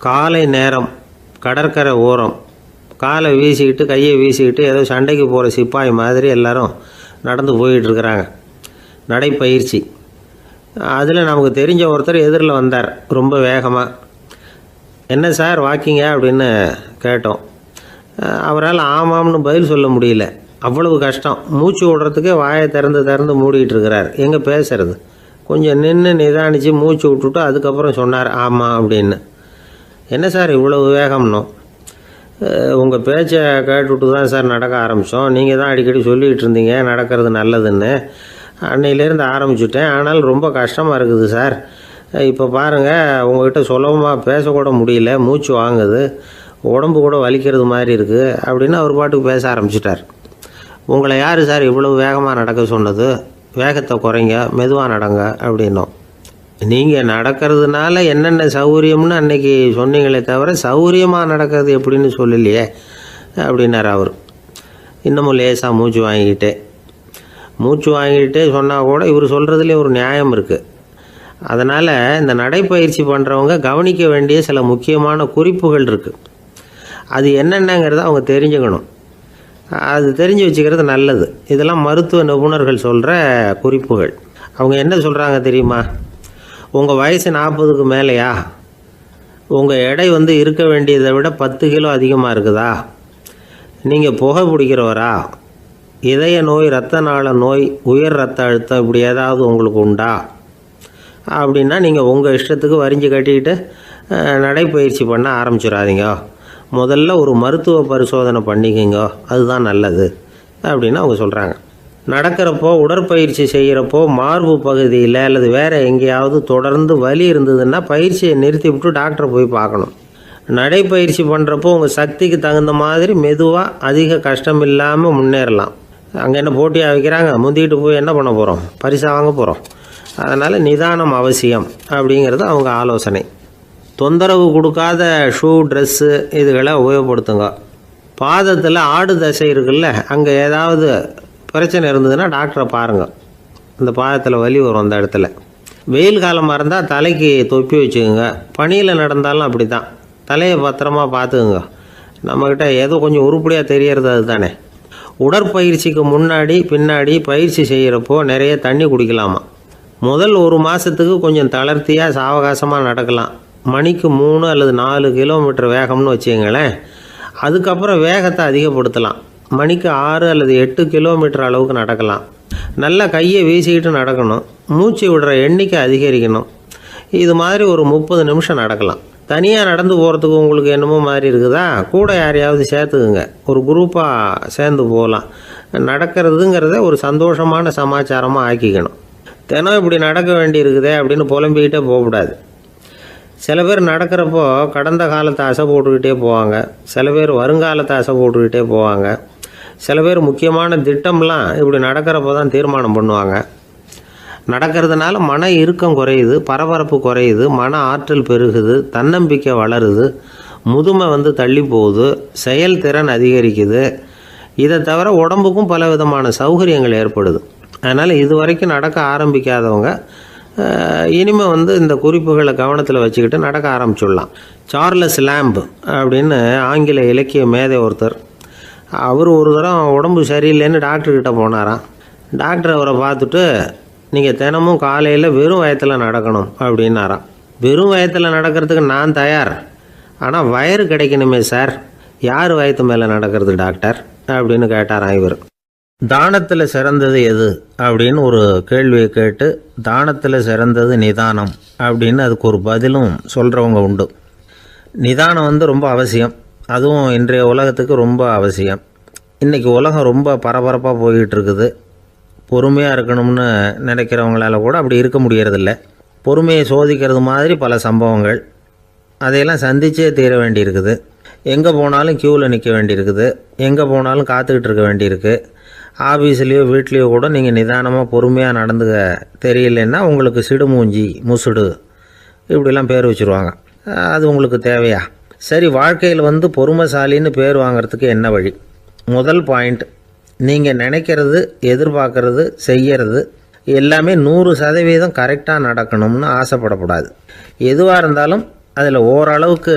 காலை நேரம், கடற்கரை ஓரம், காலை வீசிக்கிட்டு கையை வீசிக்கிட்டு ஏதோ சண்டைக்கு போகிற சிப்பாய் மாதிரி எல்லோரும் நடந்து போயிட்டுருக்குறாங்க. நடைப்பயிற்சி. அதில் நமக்கு தெரிஞ்ச ஒருத்தர் எதிரில் வந்தார் ரொம்ப வேகமாக. என்ன சார் வாக்கிங்க அப்படின்னு கேட்டோம். அவரால் ஆமாம்னு பதில் சொல்ல முடியல, அவ்வளவு கஷ்டம். மூச்சு விடுறதுக்கே வாயை திறந்து மூடிகிட்டு இருக்கிறார். எங்கே பேசுறது? கொஞ்சம் நின்று நிதானித்து மூச்சு விட்டுட்டு அதுக்கப்புறம் சொன்னார் ஆமாம் அப்படின்னு. என்ன சார் இவ்வளவு வேகம்னோம்? உங்கள் பேச்சை கேட்டுவிட்டு தான் சார் நடக்க ஆரம்பித்தோம். நீங்கள் தான் அடிக்கடி சொல்லிகிட்டு இருந்தீங்க நடக்கிறது நல்லதுன்னு. அன்னையிலேருந்து ஆரம்பிச்சுட்டேன். ஆனால் ரொம்ப கஷ்டமாக இருக்குது சார். இப்போ பாருங்கள், உங்கள்கிட்ட சுலபமாக பேசக்கூட முடியல, மூச்சு வாங்குது, உடம்பு கூட வலிக்கிறது மாதிரி இருக்குது அப்படின்னு அவர் பாட்டுக்கு பேச ஆரம்பிச்சிட்டார். உங்களை யார் சார் இவ்வளவு வேகமாக நடக்க சொன்னது? வேகத்தை குறைங்க, மெதுவாக நடங்க அப்படின்னோம். நீங்கள் நடக்கிறதுனால என்னென்ன சௌகரியம்னு அன்றைக்கி சொன்னீங்களே தவிர சௌகரியமாக நடக்கிறது எப்படின்னு சொல்லலையே அப்படின்னார் அவர். இன்னமும் லேசாக மூச்சு வாங்கிக்கிட்டே சொன்னால் கூட இவர் சொல்கிறதுலேயே ஒரு நியாயம் இருக்குது. அதனால் இந்த நடைப்பயிற்சி பண்ணுறவங்க கவனிக்க வேண்டிய சில முக்கியமான குறிப்புகள் இருக்குது. அது என்னென்னங்கிறத அவங்க தெரிஞ்சுக்கணும். அது தெரிஞ்சு வச்சுக்கிறது நல்லது. இதெல்லாம் மருத்துவ நிபுணர்கள் சொல்கிற குறிப்புகள். அவங்க என்ன சொல்கிறாங்க தெரியுமா? உங்கள் வயசு 40க்கு மேலேயா? உங்கள் எடை இருக்க வேண்டியதை விட 10 கிலோ அதிகமாக இருக்குதா? நீங்கள் புகை பிடிக்கிறவரா? இதய நோய், இரத்த நாள நோய், உயர் இரத்த அழுத்தம் இப்படி ஏதாவது உங்களுக்கு உண்டா? அப்படின்னா நீங்கள் உங்கள் இஷ்டத்துக்கு வரிஞ்சு கட்டிக்கிட்டு நடைப்பயிற்சி பண்ண ஆரம்பிச்சிடாதீங்க. முதல்ல ஒரு மருத்துவ பரிசோதனை பண்ணிக்கோங்க, அதுதான் நல்லது அப்படின்னு அவங்க சொல்கிறாங்க. நடக்கிறப்போ, உடற்பயிற்சி செய்கிறப்போ மார்பு பகுதியில் அல்லது வேறு எங்கேயாவது தொடர்ந்து வலி இருந்ததுன்னா பயிற்சியை நிறுத்தி விட்டு டாக்டரை போய் பார்க்கணும். நடைப்பயிற்சி பண்ணுறப்போ உங்கள் சக்திக்கு தகுந்த மாதிரி மெதுவாக அதிக கஷ்டம் இல்லாமல் முன்னேறலாம். அங்கே என்ன போட்டியாக வைக்கிறாங்க? முந்திக்கிட்டு போய் என்ன பண்ண போகிறோம்? பரிசா வாங்க போகிறோம். அதனால் நிதானம் அவசியம் அப்படிங்கிறது அவங்க ஆலோசனை. தொந்தரவு கொடுக்காத ஷூ, ட்ரெஸ்ஸு இதுகளை உபயோகப்படுத்துங்க. பாதத்தில் ஆடு தசை இருக்குல்ல, அங்கே ஏதாவது பிரச்சனை இருந்ததுன்னா டாக்டரை பாருங்கள். இந்த பாதத்தில் வலி வரும் அந்த இடத்துல. வெயில் காலமாக இருந்தால் தலைக்கு தொப்பி வச்சுக்கோங்க. பனியில் நடந்தாலும் அப்படி தான், தலையை பத்திரமா பார்த்துக்குங்க. நம்மக்கிட்ட ஏதோ கொஞ்சம் உருப்படியாக தெரியறது அது தானே. உடற்பயிற்சிக்கு முன்னாடி பின்னாடி பயிற்சி செய்கிறப்போ நிறைய தண்ணி குடிக்கலாமா. முதல் 1 மாதத்துக்கு கொஞ்சம் தளர்த்தியாக சாவகாசமாக நடக்கலாம். மணிக்கு 3 அல்லது 4 கிலோமீட்டர் வேகம்னு வச்சுங்களேன். அதுக்கப்புறம் வேகத்தை அதிகப்படுத்தலாம். மணிக்கு 6 அல்லது 8 கிலோமீட்டர் அளவுக்கு நடக்கலாம். நல்லா கையை வீசிக்கிட்டு நடக்கணும். மூச்சு விடுற எண்ணிக்கை அதிகரிக்கணும். இது மாதிரி ஒரு 30 நிமிஷம் நடக்கலாம். தனியாக நடந்து போகிறதுக்கு உங்களுக்கு என்னமோ மாதிரி இருக்குதா? கூட யாரையாவது சேர்த்துக்குங்க. ஒரு குரூப்பாக சேர்ந்து போகலாம். நடக்கிறதுங்கிறத ஒரு சந்தோஷமான சமாச்சாரமாக ஆக்கிக்கணும். தினம் இப்படி நடக்க வேண்டி இருக்குதே அப்படின்னு புலம்பிக்கிட்டே போகக்கூடாது. சில பேர் நடக்கிறப்போ கடந்த காலத்தை அசை போட்டுக்கிட்டே போவாங்க. சில பேர் வருங்காலத்தை அசை போட்டுக்கிட்டே போவாங்க. சில பேர் முக்கியமான திட்டம்லாம் இப்படி நடக்கிறப்போ தான் தீர்மானம் பண்ணுவாங்க. நடக்கிறதுனால மன இறுக்கம் குறையுது, பரபரப்பு குறையுது, மன ஆற்றல் பெருகுது, தன்னம்பிக்கை வளருது, முதுமை தள்ளி போகுது, செயல்திறன் அதிகரிக்குது. இதை தவிர உடம்புக்கும் பல விதமான சௌகரியங்கள் ஏற்படுது. அதனால் இது வரைக்கும் நடக்க ஆரம்பிக்காதவங்க இனிமேல் இந்த குறிப்புகளை கவனத்தில் வச்சுக்கிட்டு நடக்க ஆரம்பிச்சுடலாம். சார்லஸ் லேம்ப் அப்படின்னு ஆங்கில இலக்கிய மேதை ஒருத்தர், அவர் ஒரு தரம் உடம்பு சரியில்லைன்னு டாக்டர்கிட்ட போனாராம். டாக்டர் அவரை பார்த்துட்டு, நீங்கள் தினமும் காலையில் வெறும் வயத்தில் நடக்கணும் அப்படின்னாராம். வெறும் வயத்தில் நடக்கிறதுக்கு நான் தயார், ஆனால் வயிறு கிடைக்கணுமே சார். யார் வயத்து மேலே நடக்கிறது டாக்டர் அப்படின்னு கேட்டாராம் இவர். தானத்தில் சிறந்தது எது அப்படின்னு ஒரு கேள்வியை கேட்டு, தானத்தில் சிறந்தது நிதானம் அப்படின்னு அதுக்கு ஒரு பதிலும் சொல்கிறவங்க உண்டு. நிதானம் ரொம்ப அவசியம். அதுவும் இன்றைய உலகத்துக்கு ரொம்ப அவசியம். இன்றைக்கி உலகம் ரொம்ப பரபரப்பாக போய்கிட்டு இருக்குது. பொறுமையாக இருக்கணும்னு நினைக்கிறவங்களால கூட அப்படி இருக்க முடியறதில்ல. பொறுமையை சோதிக்கிறது மாதிரி பல சம்பவங்கள், அதையெல்லாம் சந்திச்சே தீர வேண்டியிருக்குது. எங்கே போனாலும் க்யூவில் நிற்க வேண்டியிருக்குது. எங்கே போனாலும் காத்துக்கிட்டு இருக்க வேண்டியிருக்கு. ஆஃபீஸ்லேயோ வீட்லேயோ கூட நீங்கள் நிதானமாக பொறுமையாக நடந்துக்க தெரியலன்னா உங்களுக்கு சிடுமூஞ்சி, முசுடு இப்படிலாம் பேர் வச்சுருவாங்க. அது உங்களுக்கு தேவையா? சரி, வாழ்க்கையில் பொறுமைசாலின்னு பேர் வாங்கிறதுக்கு என்ன வழி? முதல் பாயிண்ட், நீங்கள் நினைக்கிறது, எதிர்பார்க்கறது, செய்கிறது எல்லாமே 100% கரெக்டாக நடக்கணும்னு ஆசைப்படக்கூடாது. எதுவாக இருந்தாலும் அதில் ஓரளவுக்கு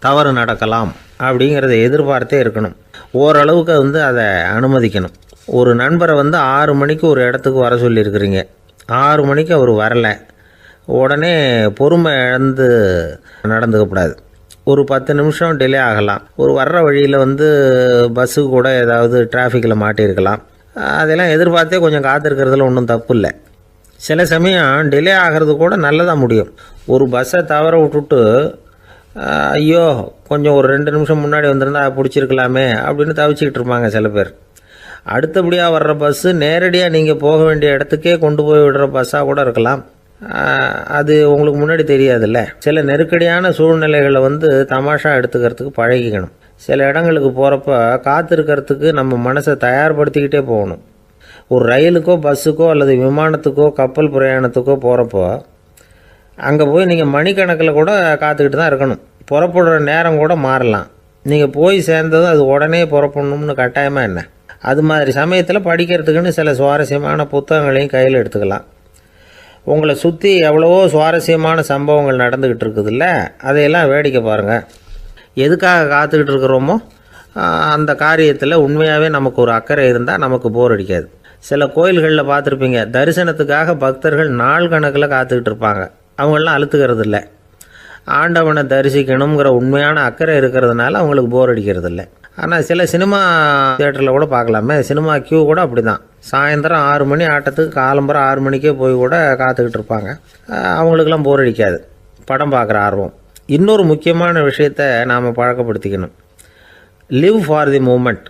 தவறு நடக்கலாம் அப்படிங்கிறத எதிர்பார்த்தே இருக்கணும். ஓரளவுக்கு அதை அனுமதிக்கணும். ஒரு நண்பரை 6 மணிக்கு ஒரு இடத்துக்கு வர சொல்லியிருக்கிறீங்க, 6 மணிக்கு அவர் வரலை, உடனே பொறுமை இழந்து நடந்துக்கக்கூடாது. ஒரு 10 நிமிஷம் டிலே ஆகலாம். ஒரு வர்ற வழியில் பஸ்ஸு கூட ஏதாவது டிராஃபிக்கில் மாட்டியிருக்கலாம். அதெல்லாம் எதிர்பார்த்தே கொஞ்சம் காத்திருக்கிறதுல ஒன்றும் தப்பு இல்லை. சில சமயம் டிலே ஆகிறது கூட நல்லதாக முடியும். ஒரு பஸ்ஸை தவற விட்டுட்டு ஐயோ கொஞ்சம் ஒரு 2 நிமிஷம் முன்னாடி வந்திருந்தா பிடிச்சிருக்கலாமே அப்படின்னு தவிச்சிக்கிட்டு இருப்பாங்க சில பேர். அடுத்தபடியாக வர்ற பஸ்ஸு நேரடியாக நீங்கள் போக வேண்டிய இடத்துக்கே கொண்டு போய் விடுற பஸ்ஸாக கூட இருக்கலாம். அது உங்களுக்கு முன்னாடி தெரியாதுல்ல. சில நெருக்கடியான சூழ்நிலைகளை தமாஷா எடுத்துக்கிறதுக்கு பழகிக்கணும். சில இடங்களுக்கு போகிறப்ப காத்திருக்கிறதுக்கு நம்ம மனசை தயார்படுத்திக்கிட்டே போகணும். ஒரு ரயிலுக்கோ பஸ்ஸுக்கோ அல்லது விமானத்துக்கோ கப்பல் பிரயாணத்துக்கோ போகிறப்போ அங்கே போய் நீங்கள் மணிக்கணக்கில் கூட காத்துக்கிட்டு தான் இருக்கணும். புறப்படுற நேரம் கூட மாறலாம். நீங்கள் போய் சேர்ந்ததும் அது உடனே புறப்படணும்னு கட்டாயமாக என்ன? அது மாதிரி சமயத்தில் படிக்கிறதுக்குன்னு சில சுவாரஸ்யமான புத்தகங்களையும் கையில் எடுத்துக்கலாம். உங்களை சுற்றி எவ்வளவோ சுவாரஸ்யமான சம்பவங்கள் நடந்துக்கிட்டு இருக்குதுல்ல, அதையெல்லாம் வேடிக்கை பாருங்கள். எதுக்காக காத்துக்கிட்டு இருக்கிறோமோ அந்த காரியத்தில் உண்மையாகவே நமக்கு ஒரு அக்கறை இருந்தால் நமக்கு போர் அடிக்காது. சில கோயில்களில் பார்த்துருப்பீங்க, தரிசனத்துக்காக பக்தர்கள் நாள் கணக்கில் காத்துக்கிட்டு இருப்பாங்க. அவங்களெலாம் அழுத்துக்கிறது இல்லை. ஆண்டவனை தரிசிக்கணுங்கிற உண்மையான அக்கறை இருக்கிறதுனால அவங்களுக்கு போர் அடிக்கிறது இல்லை. ஆனால் சில சினிமா தியேட்டரில் கூட பார்க்கலாமே, சினிமா கியூ கூட அப்படி தான். சாயந்தரம் 6 மணி ஆட்டத்துக்கு காலம்பரம் 6 மணிக்கே போய் கூட காத்துக்கிட்டு இருப்பாங்க. அவங்களுக்கெல்லாம் போர் அடிக்காது, படம் பார்க்குற ஆர்வம். இன்னொரு முக்கியமான விஷயத்தை நாம் பழக்கப்படுத்திக்கணும். லிவ் ஃபார் தி மூமெண்ட்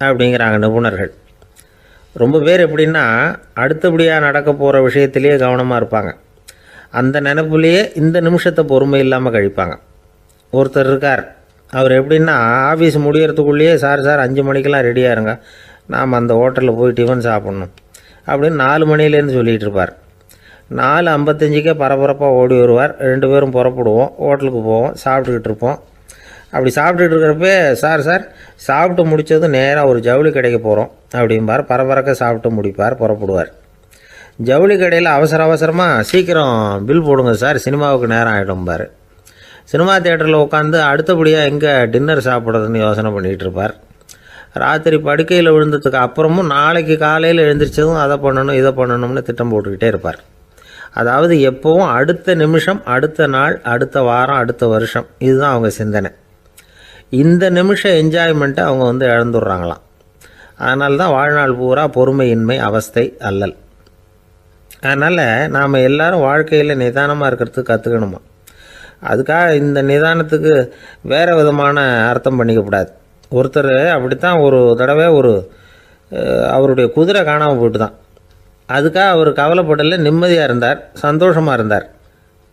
அப்படிங்கிறாங்க நிபுணர்கள். ரொம்ப பேர் எப்படின்னா அடுத்தபடியாக நடக்க போகிற விஷயத்திலேயே கவனமாக இருப்பாங்க. அந்த நினைப்புலேயே இந்த நிமிஷத்தை பொறுமை இல்லாமல் கழிப்பாங்க. ஒருத்தர் இருக்கார், அவர் எப்படின்னா ஆஃபீஸ் முடியறதுக்குள்ளேயே சார் 5 மணிக்கெல்லாம் ரெடியாக இருங்க, நாம் அந்த ஹோட்டலில் போய் டிஃபன் சாப்பிட்ணும் அப்படின்னு 4 மணிலேருந்து சொல்லிகிட்டு இருப்பார். 4:55 பரபரப்பாக ஓடி வருவார். 2 பேரும் புறப்படுவோம், ஹோட்டலுக்கு போவோம், சாப்பிட்டுக்கிட்டு இருப்போம். அப்படி சாப்பிட்டுட்டு இருக்கிறப்ப சார் சாப்பிட்டு முடித்ததும் நேராக ஒரு ஜவுளி கடைக்கு போகிறோம் அப்படிம்பார். பரபரக்க சாப்பிட்டு முடிப்பார், புறப்படுவார். ஜவுளி கடையில் அவசரமாக சீக்கிரம் பில் போடுங்க சார், சினிமாவுக்கு நேரம் ஆகிடும்பார். சினிமா தியேட்டரில் உட்காந்து அடுத்தபடியாக எங்கே டின்னர் சாப்பிட்றதுன்னு யோசனை பண்ணிகிட்டு இருப்பார். ராத்திரி படுக்கையில் விழுந்ததுக்கு அப்புறமும் நாளைக்கு காலையில் எழுந்திரிச்சதும் அதை பண்ணணும் இதை பண்ணணும்னு திட்டம் போட்டுக்கிட்டே இருப்பார். அதாவது எப்போவும் அடுத்த நிமிஷம், அடுத்த நாள், அடுத்த வாரம், அடுத்த வருஷம், இதுதான் அவங்க சிந்தனை. இந்த நிமிஷம் என்ஜாய்மெண்ட்டை அவங்க இழந்துடுறாங்களாம். அதனால தான் வாழ்நாள் பூரா பொறுமையின்மை, அவஸ்தை, அல்லல். அதனால் நாம் எல்லோரும் வாழ்க்கையில் நிதானமாக இருக்கிறதுக்கு கற்றுக்கணுமா. அதுக்காக இந்த நிதானத்துக்கு வேறு விதமான அர்த்தம் பண்ணிக்கக்கூடாது. ஒருத்தர் அப்படித்தான் ஒரு தடவை அவருடைய குதிரை காணாமல் போயிட்டு தான். அதுக்காக அவர் கவலைப்படலை, நிம்மதியாக இருந்தார், சந்தோஷமாக இருந்தார்.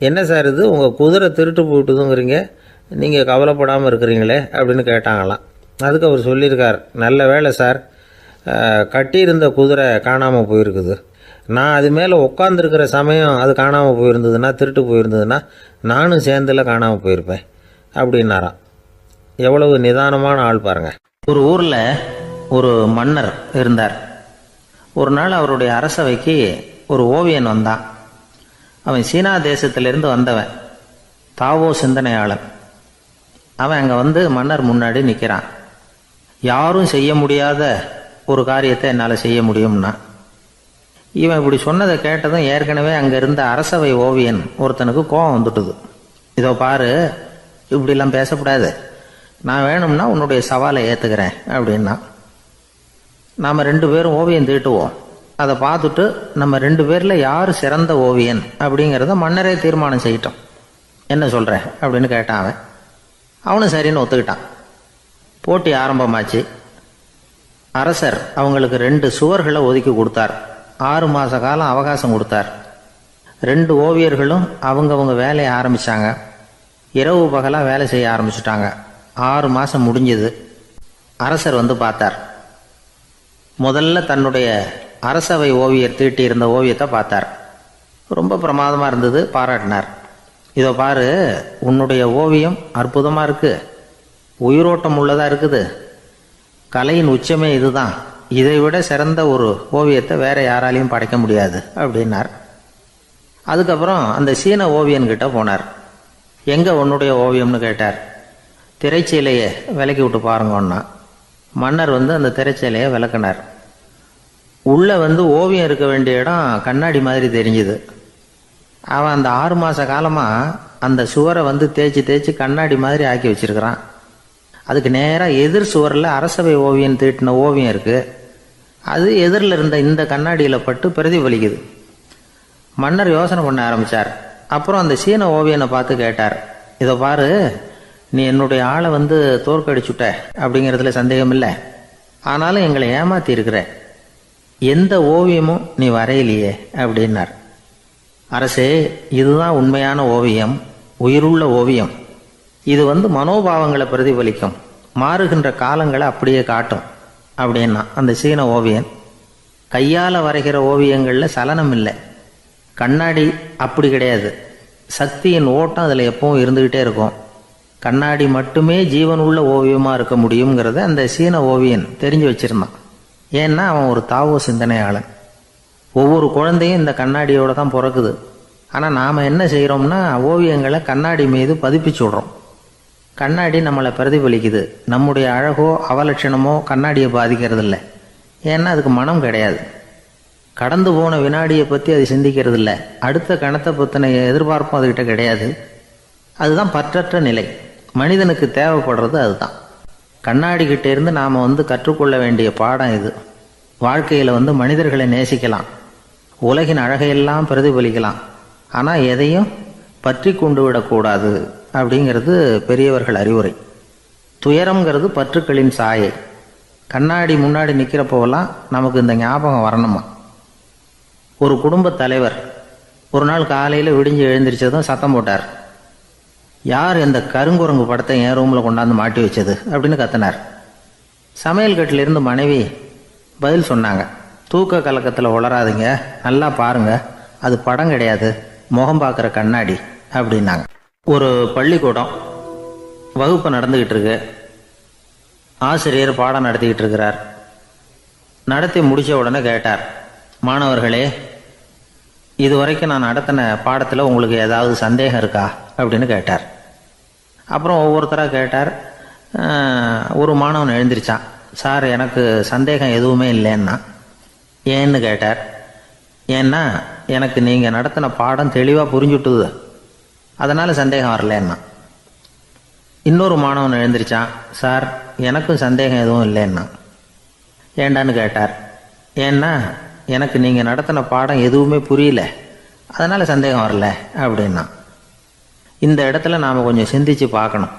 என்ன சார் இது, உங்கள் குதிரை திருட்டு போயிட்டுதுங்கிறீங்க, நீங்கள் கவலைப்படாமல் இருக்கிறீங்களே அப்படின்னு கேட்டாங்களாம். அதுக்கு அவர் சொல்லியிருக்கார், நல்ல வேலை சார், கட்டியிருந்த குதிரை காணாமல் போயிருக்குது. நான் அது மேலே உட்காந்துருக்கிற சமயம் அது காணாமல் போயிருந்ததுன்னா, திருட்டு போயிருந்ததுன்னா நானும் சேர்ந்தில் காணாமல் போயிருப்பேன் அப்படின்னாராம். எவ்வளவு நிதானமான ஆள் பாருங்கள். ஒரு ஊரில் ஒரு மன்னர் இருந்தார். ஒரு நாள் அவருடைய அரசவைக்கு ஒரு ஓவியன் வந்தான். அவன் சீனா தேசத்திலிருந்து வந்தவன், தாவோ சிந்தனையாளன். அவன் அங்கே மன்னர் முன்னாடி நிற்கிறான். யாரும் செய்ய முடியாத ஒரு காரியத்தை என்னால் செய்ய முடியும்னா. இவன் இப்படி சொன்னதை கேட்டதும் ஏற்கனவே அங்கே இருந்த அரசவை ஓவியன் ஒருத்தனுக்கு கோபம் வந்துட்டுது. இதோ பாரு, இப்படிலாம் பேசக்கூடாது, நான் வேணும்னா உன்னுடைய சவாலை ஏற்றுக்கிறேன் அப்படின்னா. நாம் 2 பேரும் ஓவியம் தீட்டுவோம், அதை பார்த்துட்டு நம்ம 2 பேரில் யார் சிறந்த ஓவியன் அப்படிங்கிறத மன்னரே தீர்மானம் செய்யட்டும், என்ன சொல்கிற அப்படின்னு கேட்டான். அவனும் சரின்னு ஒத்துக்கிட்டான். போட்டி ஆரம்பமாச்சு. அரசர் அவங்களுக்கு 2 சுவர்களை ஒதுக்கி கொடுத்தார். 6 மாத காலம் அவகாசம் கொடுத்தார். 2 ஓவியர்களும் அவங்கவுங்க வேலையை ஆரம்பித்தாங்க. இரவு பகலாக வேலை செய்ய ஆரம்பிச்சுட்டாங்க. 6 மாதம் முடிஞ்சது. அரசர் பார்த்தார். முதல்ல தன்னுடைய அரசவை ஓவியர் தீட்டியிருந்த ஓவியத்தை பார்த்தார். ரொம்ப பிரமாதமாக இருந்தது, பாராட்டினார். இதோ பாரு, உன்னுடைய ஓவியம் அற்புதமாக இருக்குது, உயிரோட்டம் உள்ளதாக இருக்குது, கலையின் உச்சமே இதுதான், இதை விட சிறந்த ஒரு ஓவியத்தை வேற யாராலையும் படைக்க முடியாது அப்படின்னார். அதுக்கப்புறம் அந்த சீன ஓவியன்கிட்ட போனார். எங்கே உன்னுடைய ஓவியம்னு கேட்டார். திரைச்சீலையை விலக்கி விட்டு பாருங்கன்னா மன்னர் அந்த திரைச்சீலையை விளக்குனார். உள்ளே ஓவியம் இருக்க வேண்டிய இடம் கண்ணாடி மாதிரி தெரிஞ்சுது. அவன் அந்த 6 மாத காலமாக அந்த சுவரை தேய்ச்சி தேய்ச்சி கண்ணாடி மாதிரி ஆக்கி வச்சிருக்கிறான். அதுக்கு நேராக எதிர் சுவரில் அரசவை ஓவியம் தீட்டின ஓவியம் இருக்குது. அது எதிரில் இருந்த இந்த கண்ணாடியில் பட்டு பிரதிபலிக்குது. மன்னர் யோசனை பண்ண ஆரம்பித்தார். அப்புறம் அந்த சீன ஓவியனை பார்த்து கேட்டார், இதை பாரு, நீ என்னுடைய ஆளை தோற்கடிச்சுட்ட அப்படிங்கிறதுல சந்தேகம் இல்லை. ஆனாலும் எங்களை ஏமாத்தி இருக்கிற, எந்த ஓவியமும் நீ வரையிலையே அப்படின்னார். அரசே, இதுதான் உண்மையான ஓவியம், உயிருள்ள ஓவியம். இது மனோபாவங்களை பிரதிபலிக்கும், மாறுகின்ற காலங்களை அப்படியே காட்டும் அப்படின்னா அந்த சீன ஓவியன். கையால் வரைகிற ஓவியங்களில் சலனம் இல்லை. கண்ணாடி அப்படி கிடையாது. சக்தியின் ஓட்டம் அதில் எப்பவும் இருந்துக்கிட்டே இருக்கும். கண்ணாடி மட்டுமே ஜீவன் உள்ள ஓவியமாக இருக்க முடியுங்கிறத அந்த சீன ஓவியன் தெரிஞ்சு வச்சிருந்தான். ஏன்னா அவன் ஒரு தாவோ சிந்தனையாளன். ஒவ்வொரு குழந்தையும் இந்த கண்ணாடியோடு தான் பிறக்குது. ஆனால் நாம் என்ன செய்கிறோம்னா ஓவியங்களை கண்ணாடி மீது பதிப்பிச்சு விடுறோம். கண்ணாடி நம்மளை பிரதிபலிக்குது. நம்முடைய அழகோ அவலட்சணமோ கண்ணாடியை பாதிக்கிறது இல்லை. ஏன்னா அதுக்கு மனம் கிடையாது. கடந்து போன வினாடியை பற்றி அது சிந்திக்கிறது இல்லை. அடுத்த கணத்தை பற்றின எதிர்பார்ப்பும் அதுகிட்ட கிடையாது. அதுதான் பற்றற்ற நிலை. மனிதனுக்கு தேவைப்படுறது அதுதான். கண்ணாடிக்கிட்டே இருந்து நாம் கற்றுக்கொள்ள வேண்டிய பாடம் இது. வாழ்க்கையில் மனிதர்களை நேசிக்கலாம், உலகின் அழகையெல்லாம் பிரதிபலிக்கலாம், ஆனால் எதையும் பற்றி கொண்டு விடக்கூடாது அப்படிங்கிறது பெரியவர்கள் அறிவுரை. துயரம்ங்கிறது பற்றுக்களின் சாயை. கண்ணாடி முன்னாடி நிற்கிறப்போவெல்லாம் நமக்கு இந்த ஞாபகம் வரணுமா. ஒரு குடும்ப தலைவர் ஒரு நாள் காலையில் விடிஞ்சு எழுந்திரிச்சதும் சத்தம் போட்டார். யார் இந்த கருங்குரங்கு படத்தை என் ரூமில் கொண்டாந்து மாட்டி வச்சது அப்படின்னு கத்தினார். சமையல் கட்டிலிருந்து மனைவி பதில் சொன்னாங்க, தூக்க கலக்கத்தில் உளராதிங்க, நல்லா பாருங்க, அது படம் கிடையாது, முகம் பார்க்குற கண்ணாடி அப்படின்னாங்க. ஒரு பள்ளிக்கூடம் வகுப்பு நடந்துக்கிட்டு இருக்கு. ஆசிரியர் பாடம் நடத்திக்கிட்டு இருக்கிறார். நடத்தி முடித்த உடனே கேட்டார், மாணவர்களே, இதுவரைக்கும் நான் நடத்தின பாடத்தில் உங்களுக்கு ஏதாவது சந்தேகம் இருக்கா அப்படின்னு கேட்டார். அப்புறம் ஒவ்வொருத்தராக கேட்டார். ஒரு மாணவன் எழுந்திரிச்சான். சார், எனக்கு சந்தேகம் எதுவுமே இல்லைன்னா. ஏன்னு கேட்டார். ஏன்னா எனக்கு நீங்கள் நடத்தின பாடம் தெளிவாக புரிஞ்சுட்டுது, அதனால் சந்தேகம் வரலன்னா. இன்னொரு மாணவன் எழுந்திரிச்சான். சார், எனக்கும் சந்தேகம் எதுவும் இல்லைன்னா. ஏண்டான்னு கேட்டார். ஏன்னா எனக்கு நீங்கள் நடத்தின பாடம் எதுவுமே புரியல, அதனால் சந்தேகம் வரல அப்படின்னா. இந்த இடத்துல நாம் கொஞ்சம் சிந்திச்சு பார்க்கணும்.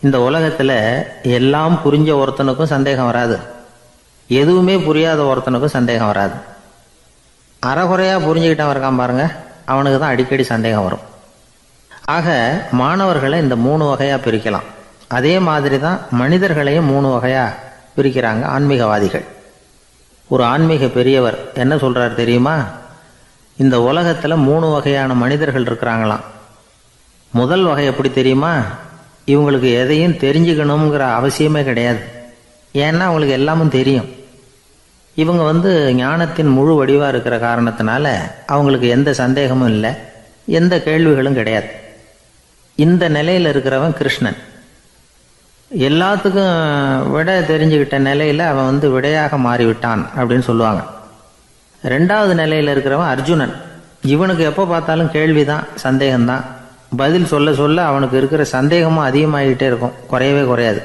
இந்த உலகத்தில் எல்லாம் புரிஞ்ச ஒருத்தனுக்கும் சந்தேகம் வராது, எதுவுமே புரியாத ஒருத்தனுக்கும் சந்தேகம் வராது. அறகுறையாக புரிஞ்சுக்கிட்டவன் இருக்கான் பாருங்க, அவனுக்கு தான் அடிக்கடி சந்தேகம் வரும். ஆக மாணவர்களை இந்த 3 வகையாக பிரிக்கலாம். அதே மாதிரி தான் மனிதர்களையும் 3 வகையாக பிரிக்கிறாங்க ஆன்மீகவாதிகள். ஒரு ஆன்மீக பெரியவர் என்ன சொல்கிறார் தெரியுமா? இந்த உலகத்தில் 3 வகையான மனிதர்கள் இருக்கிறாங்களாம். முதல் வகை எப்படி தெரியுமா? இவங்களுக்கு எதையும் தெரிஞ்சுக்கணுங்கிற அவசியமே கிடையாது. ஏன்னா அவங்களுக்கு எல்லாமும் தெரியும். இவங்க ஞானத்தின் முழு வடிவாக இருக்கிற காரணத்தினால அவங்களுக்கு எந்த சந்தேகமும் இல்லை, எந்த கேள்விகளும் கிடையாது. இந்த நிலையில் இருக்கிறவன் கிருஷ்ணன். எல்லாத்துக்கும் விட தெரிஞ்சுக்கிட்ட நிலையில் அவன் விடையாக மாறிவிட்டான் அப்படின்னு சொல்லுவாங்க. 2வது நிலையில் இருக்கிறவன் அர்ஜுனன். இவனுக்கு எப்போ பார்த்தாலும் கேள்விதான், சந்தேகம்தான். பதில் சொல்ல சொல்ல அவனுக்கு இருக்கிற சந்தேகமும் அதிகமாகிக்கிட்டே இருக்கும், குறையவே குறையாது.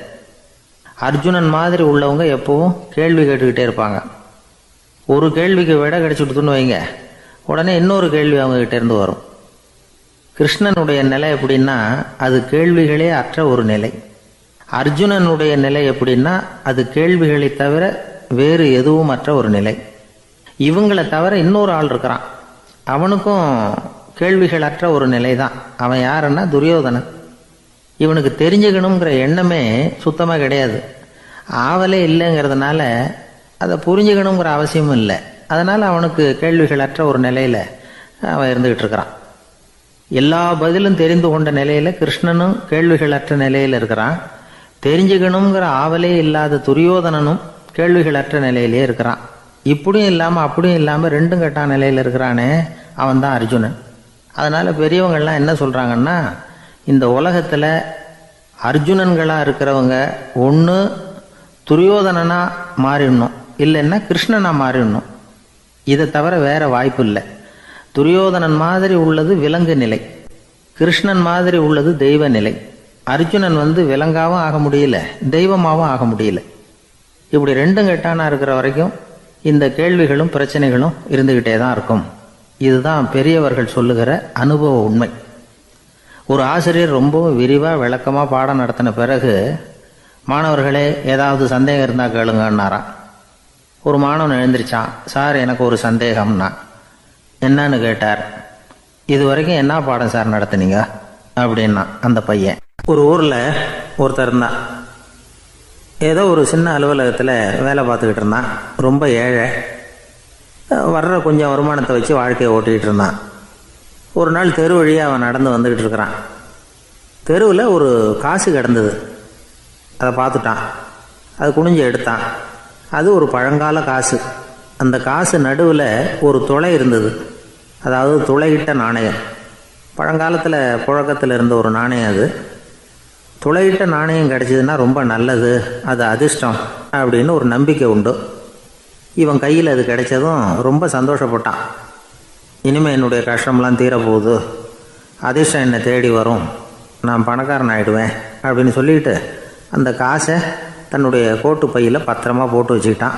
அர்ஜுனன் மாதிரி உள்ளவங்க எப்பவும் கேள்வி கேட்டுக்கிட்டே இருப்பாங்க. ஒரு கேள்விக்கு விட கிடைச்சுட்டுன்னு வைங்க, உடனே இன்னொரு கேள்வி அவங்ககிட்ட இருந்து வரும். கிருஷ்ணனுடைய நிலை எப்படின்னா அது கேள்விகளே அற்ற ஒரு நிலை. அர்ஜுனனுடைய நிலை எப்படின்னா அது கேள்விகளை தவிர வேறு எதுவும் அற்ற ஒரு நிலை. இவங்களை தவிர இன்னொரு ஆள் இருக்கிறான், அவனுக்கும் கேள்விகள் அற்ற ஒரு நிலை தான். அவன் யாருன்னா துரியோதனன். இவனுக்கு தெரிஞ்சுக்கணுங்கிற எண்ணமே சுத்தமாக கிடையாது. ஆவலே இல்லைங்கிறதுனால அதை புரிஞ்சுக்கணுங்கிற அவசியமும் இல்லை. அதனால் அவனுக்கு கேள்விகள் அற்ற ஒரு நிலையில் அவன் இருந்துக்கிட்டு இருக்கிறான். எல்லா பதிலும் தெரிந்து கொண்ட நிலையில் கிருஷ்ணனும் கேள்விகள் அற்ற நிலையில் இருக்கிறான். தெரிஞ்சுக்கணுங்கிற ஆவலே இல்லாத துரியோதனனும் கேள்விகள் அற்ற நிலையிலே இருக்கிறான். இப்படியும் இல்லாமல் அப்படியும் இல்லாமல் 2ம் கெட்டான் நிலையில் இருக்கிறானே, அவன் தான் அர்ஜுனன். அதனால் பெரியவங்கள்லாம் என்ன சொல்கிறாங்கன்னா, இந்த உலகத்தில் அர்ஜுனன்களாக இருக்கிறவங்க ஒன்று துரியோதனனாக மாறிடணும், இல்லைன்னா கிருஷ்ணனாக மாறிடணும். இதை தவிர வேறு வாய்ப்பு இல்லை. துரியோதனன் மாதிரி உள்ளது விலங்கு நிலை, கிருஷ்ணன் மாதிரி உள்ளது தெய்வ நிலை. அர்ஜுனன் விலங்காகவும் ஆக முடியல, தெய்வமாகவும் ஆக முடியல. இப்படி ரெண்டும் கெட்டானா இருக்கிற வரைக்கும் இந்த கேள்விகளும் பிரச்சனைகளும் இருந்துக்கிட்டே தான் இருக்கும். இதுதான் பெரியவர்கள் சொல்லுகிற அனுபவ உண்மை. ஒரு ஆசிரியர் ரொம்பவும் விரிவாக விளக்கமாக பாடம் நடத்தின பிறகு, மாணவர்களே ஏதாவது சந்தேகம் இருந்தால் கேளுங்கன்னாராம். ஒரு மாணவன் எழுந்திரிச்சான். சார், எனக்கு ஒரு சந்தேகம்னா. என்னன்னு கேட்டார். இது வரைக்கும் என்ன பாடம் சார் நடத்துனீங்க அப்படின்னா அந்த பையன். ஒரு ஊரில் ஒருத்தர் இருந்தான். ஏதோ ஒரு சின்ன அலுவலகத்தில் வேலை பார்த்துக்கிட்டு இருந்தான். ரொம்ப ஏழை. வர்ற கொஞ்சம் வருமானத்தை வச்சு வாழ்க்கையை ஓட்டிக்கிட்டு இருந்தான். ஒரு நாள் தெரு வழியாக அவன் நடந்து வந்துக்கிட்டு இருக்கிறான். தெருவில் ஒரு காசு கிடந்தது. அதை பார்த்துட்டான். அது குனிஞ்சு எடுத்தான். அது ஒரு பழங்கால காசு. அந்த காசு நடுவில் ஒரு துளை இருந்தது. அதாவது துளையிட்ட நாணயம். பழங்காலத்தில் புழக்கத்தில் இருந்த ஒரு நாணயம் அது. துளையிட்ட நாணயம் கிடச்சிதுன்னா ரொம்ப நல்லது, அது அதிர்ஷ்டம் அப்படின்னு ஒரு நம்பிக்கை உண்டு. இவன் கையில் அது கிடைச்சதும் ரொம்ப சந்தோஷப்பட்டான். இனிமேல் என்னுடைய கஷ்டம்லாம் தீரப்போகுது, அதிர்ஷ்டம் என்னை தேடி வரும், நான் பணக்காரன் ஆகிடுவேன் அப்படின்னு சொல்லிட்டு அந்த காசை தன்னுடைய கோட்டு பையில் பத்திரமா போட்டு வச்சுக்கிட்டான்.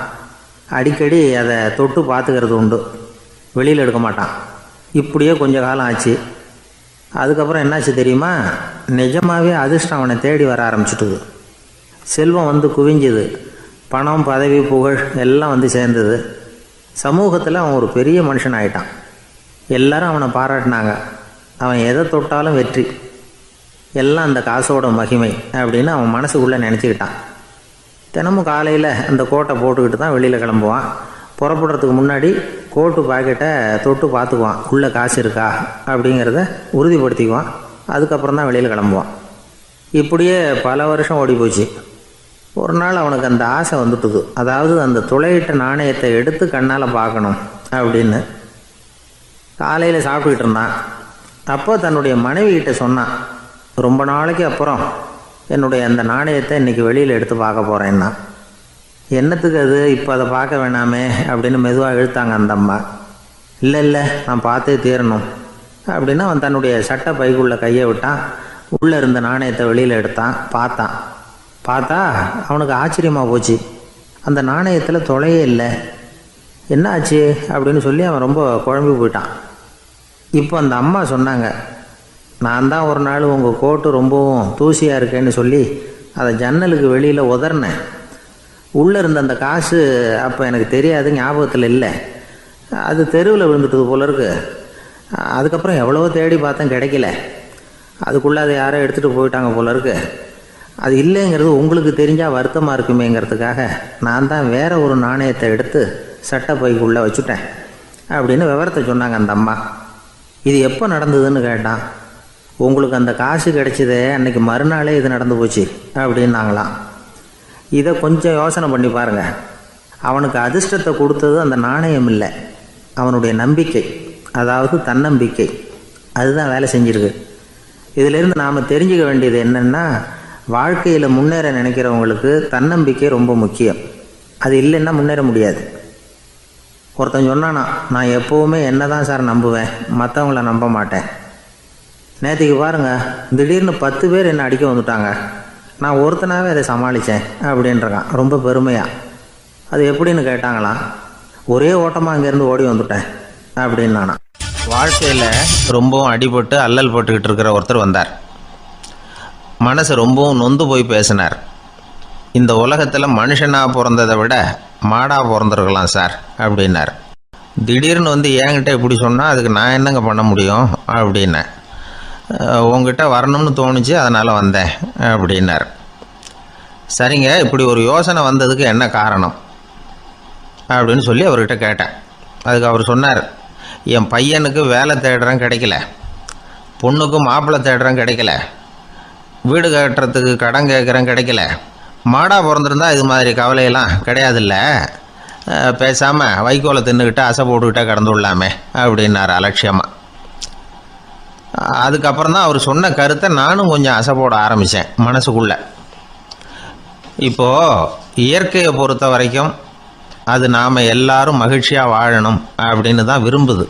அடிக்கடி அதை தொட்டு பார்த்துக்கிறது உண்டு, வெளியில் எடுக்க மாட்டான். இப்படியே கொஞ்ச காலம் ஆச்சு. அதுக்கப்புறம் என்னாச்சு தெரியுமா? நிஜமாகவே அதிர்ஷ்டம் அவனை தேடி வர ஆரம்பிச்சிட்டுது. செல்வம் குவிஞ்சுது. பணம், பதவி, புகழ் எல்லாம் சேர்ந்தது. சமூகத்தில் அவன் ஒரு பெரிய மனுஷன் ஆகிட்டான். எல்லாரும் அவனை பாராட்டினாங்க. அவன் எதை தொட்டாலும் வெற்றி, எல்லாம் அந்த காசோட மகிமை அப்படின்னு அவன் மனசுக்குள்ளே நினச்சிக்கிட்டான். தினமும் காலையில் அந்த கோட்டை போட்டுக்கிட்டு தான் வெளியில் கிளம்புவான். புறப்படுறதுக்கு முன்னாடி கோட்டு பாக்கெட்டை தொட்டு பார்த்துக்குவான், உள்ளே காசு இருக்கா அப்படிங்கிறத உறுதிப்படுத்திக்குவான். அதுக்கப்புறம் தான் வெளியில் கிளம்புவான். இப்படியே பல வருஷம் ஓடி போச்சு. ஒரு நாள் அவனுக்கு அந்த ஆசை வந்துட்டுது. அதாவது அந்த துளையிட்ட நாணயத்தை எடுத்து கண்ணால் பார்க்கணும் அப்படின்னு. காலையில் சாப்பிட்டுக்கிட்டு இருந்தான். அப்போ தன்னுடைய மனைவிகிட்ட சொன்னான், ரொம்ப நாளைக்கு அப்புறம் என்னுடைய அந்த நாணயத்தை இன்றைக்கி வெளியில் எடுத்து பார்க்க போகிறேன்னா. என்னத்துக்கு அது, இப்போ அதை பார்க்க வேணாமே அப்படின்னு மெதுவாக இழுத்தாங்க அந்த அம்மா. இல்லை நான் பார்த்தே தீரணும் அப்படின்னு அவன் தன்னுடைய சட்டை பைக்குள்ளே கையை விட்டான். உள்ளே இருந்த நாணயத்தை வெளியில் எடுத்தான். பார்த்தா அவனுக்கு ஆச்சரியமாக போச்சு. அந்த நாணயத்தில் துளையே இல்லை. என்ன ஆச்சு அப்படின்னு சொல்லி அவன் ரொம்ப குழம்பி போயிட்டான். இப்போ அந்த அம்மா சொன்னாங்க, நான் தான் ஒரு நாள் உங்கள் கோட்டு ரொம்பவும் தூசியாக இருக்கேன்னு சொல்லி அதை ஜன்னலுக்கு வெளியில் உதறினேன். உள்ளே இருந்த அந்த காசு அப்போ எனக்கு தெரியாது, ஞாபகத்தில் இல்லை. அது தெருவில் விழுந்துட்டது போல இருக்கு. அதுக்கப்புறம் எவ்வளவோ தேடி பார்த்தேன், கிடைக்கல. அதுக்குள்ளே அதை யாரோ எடுத்துகிட்டு போயிட்டாங்க போல இருக்கு. அது இல்லைங்கிறது உங்களுக்கு தெரிஞ்சால் வருத்தமாக இருக்குமேங்கிறதுக்காக நான் தான் வேறு ஒரு நாணயத்தை எடுத்து சட்டை பைக்குள்ளே வச்சுட்டேன் அப்படின்னு விவரத்தை சொன்னாங்க அந்த அம்மா. இது எப்போ நடந்ததுன்னு கேட்டான். உங்களுக்கு அந்த காசு கிடைச்சதே அன்றைக்கி மறுநாளே இது நடந்து போச்சு அப்படின்னாங்களாம். இதை கொஞ்சம் யோசனை பண்ணி பாருங்கள். அவனுக்கு அதிர்ஷ்டத்தை கொடுத்தது அந்த நாணயம் இல்லை, அவனுடைய நம்பிக்கை, அதாவது தன்னம்பிக்கை. அதுதான் வேலை செஞ்சிருக்கு. இதிலிருந்து நாம் தெரிஞ்சுக்க வேண்டியது என்னென்னா, வாழ்க்கையில் முன்னேற நினைக்கிறவங்களுக்கு தன்னம்பிக்கை ரொம்ப முக்கியம். அது இல்லைன்னா முன்னேற முடியாது. ஒருத்தன் சொன்னானா, நான் எப்போவுமே என்ன தான் சார் நம்புவேன், மற்றவங்கள நம்ப மாட்டேன். நேற்றுக்கு பாருங்கள், திடீர்னு 10 பேர் என்னை அடிக்க வந்துட்டாங்க, நான் ஒருத்தனாகவே அதை சமாளித்தேன் அப்படின்றான் ரொம்ப பெருமையாக. அது எப்படின்னு கேட்டாங்களாம். ஒரே ஓட்டமாக அங்கேருந்து ஓடி வந்துட்டேன் அப்படின்னு நானா. வாழ்க்கையில் ரொம்பவும் அடிபட்டு அல்லல் போட்டுக்கிட்டு இருக்கிற ஒருத்தர் வந்தார். மனசு ரொம்பவும் நொந்து போய் பேசினார். இந்த உலகத்தில் மனுஷனாக பிறந்ததை விட மாடாக பிறந்திருக்கலாம் சார் அப்படின்னார். திடீர்னு என்கிட்ட இப்படி சொன்னால் அதுக்கு நான் என்னங்க பண்ண முடியும் அப்படின்னேன். உங்ககிட்ட வரணும்னு தோணுச்சு, அதனால் வந்தேன் அப்படின்னார். சரிங்க, இப்படி ஒரு யோசனை வந்ததுக்கு என்ன காரணம் அப்படின்னு சொல்லி அவர்கிட்ட கேட்டேன். அதுக்கு அவர் சொன்னார், என் பையனுக்கு வேலை தேடுறேன் கிடைக்கல, பொண்ணுக்கு மாப்பிள்ளை தேடுறேன் கிடைக்கல, வீடு கட்டுறதுக்கு கடன் கேட்குறேன் கிடைக்கல, மாடாக பிறந்திருந்தா இது மாதிரி கவலையெல்லாம் கிடையாதுல்ல, பேசாமல் வைக்கோலை தின்னுக்கிட்டு அசை போட்டுக்கிட்டே கடந்து விடலாமே அப்படின்னார் அலட்சியமாக. அதுக்கப்புறம் தான் அவர் சொன்ன கருத்தை நானும் கொஞ்சம் அசை போட ஆரம்பித்தேன் மனசுக்குள்ளே. இப்போது இயற்கையை பொறுத்த வரைக்கும் அது நாம் எல்லாரும் மகிழ்ச்சியாக வாழணும் அப்படின்னு தான் விரும்புது.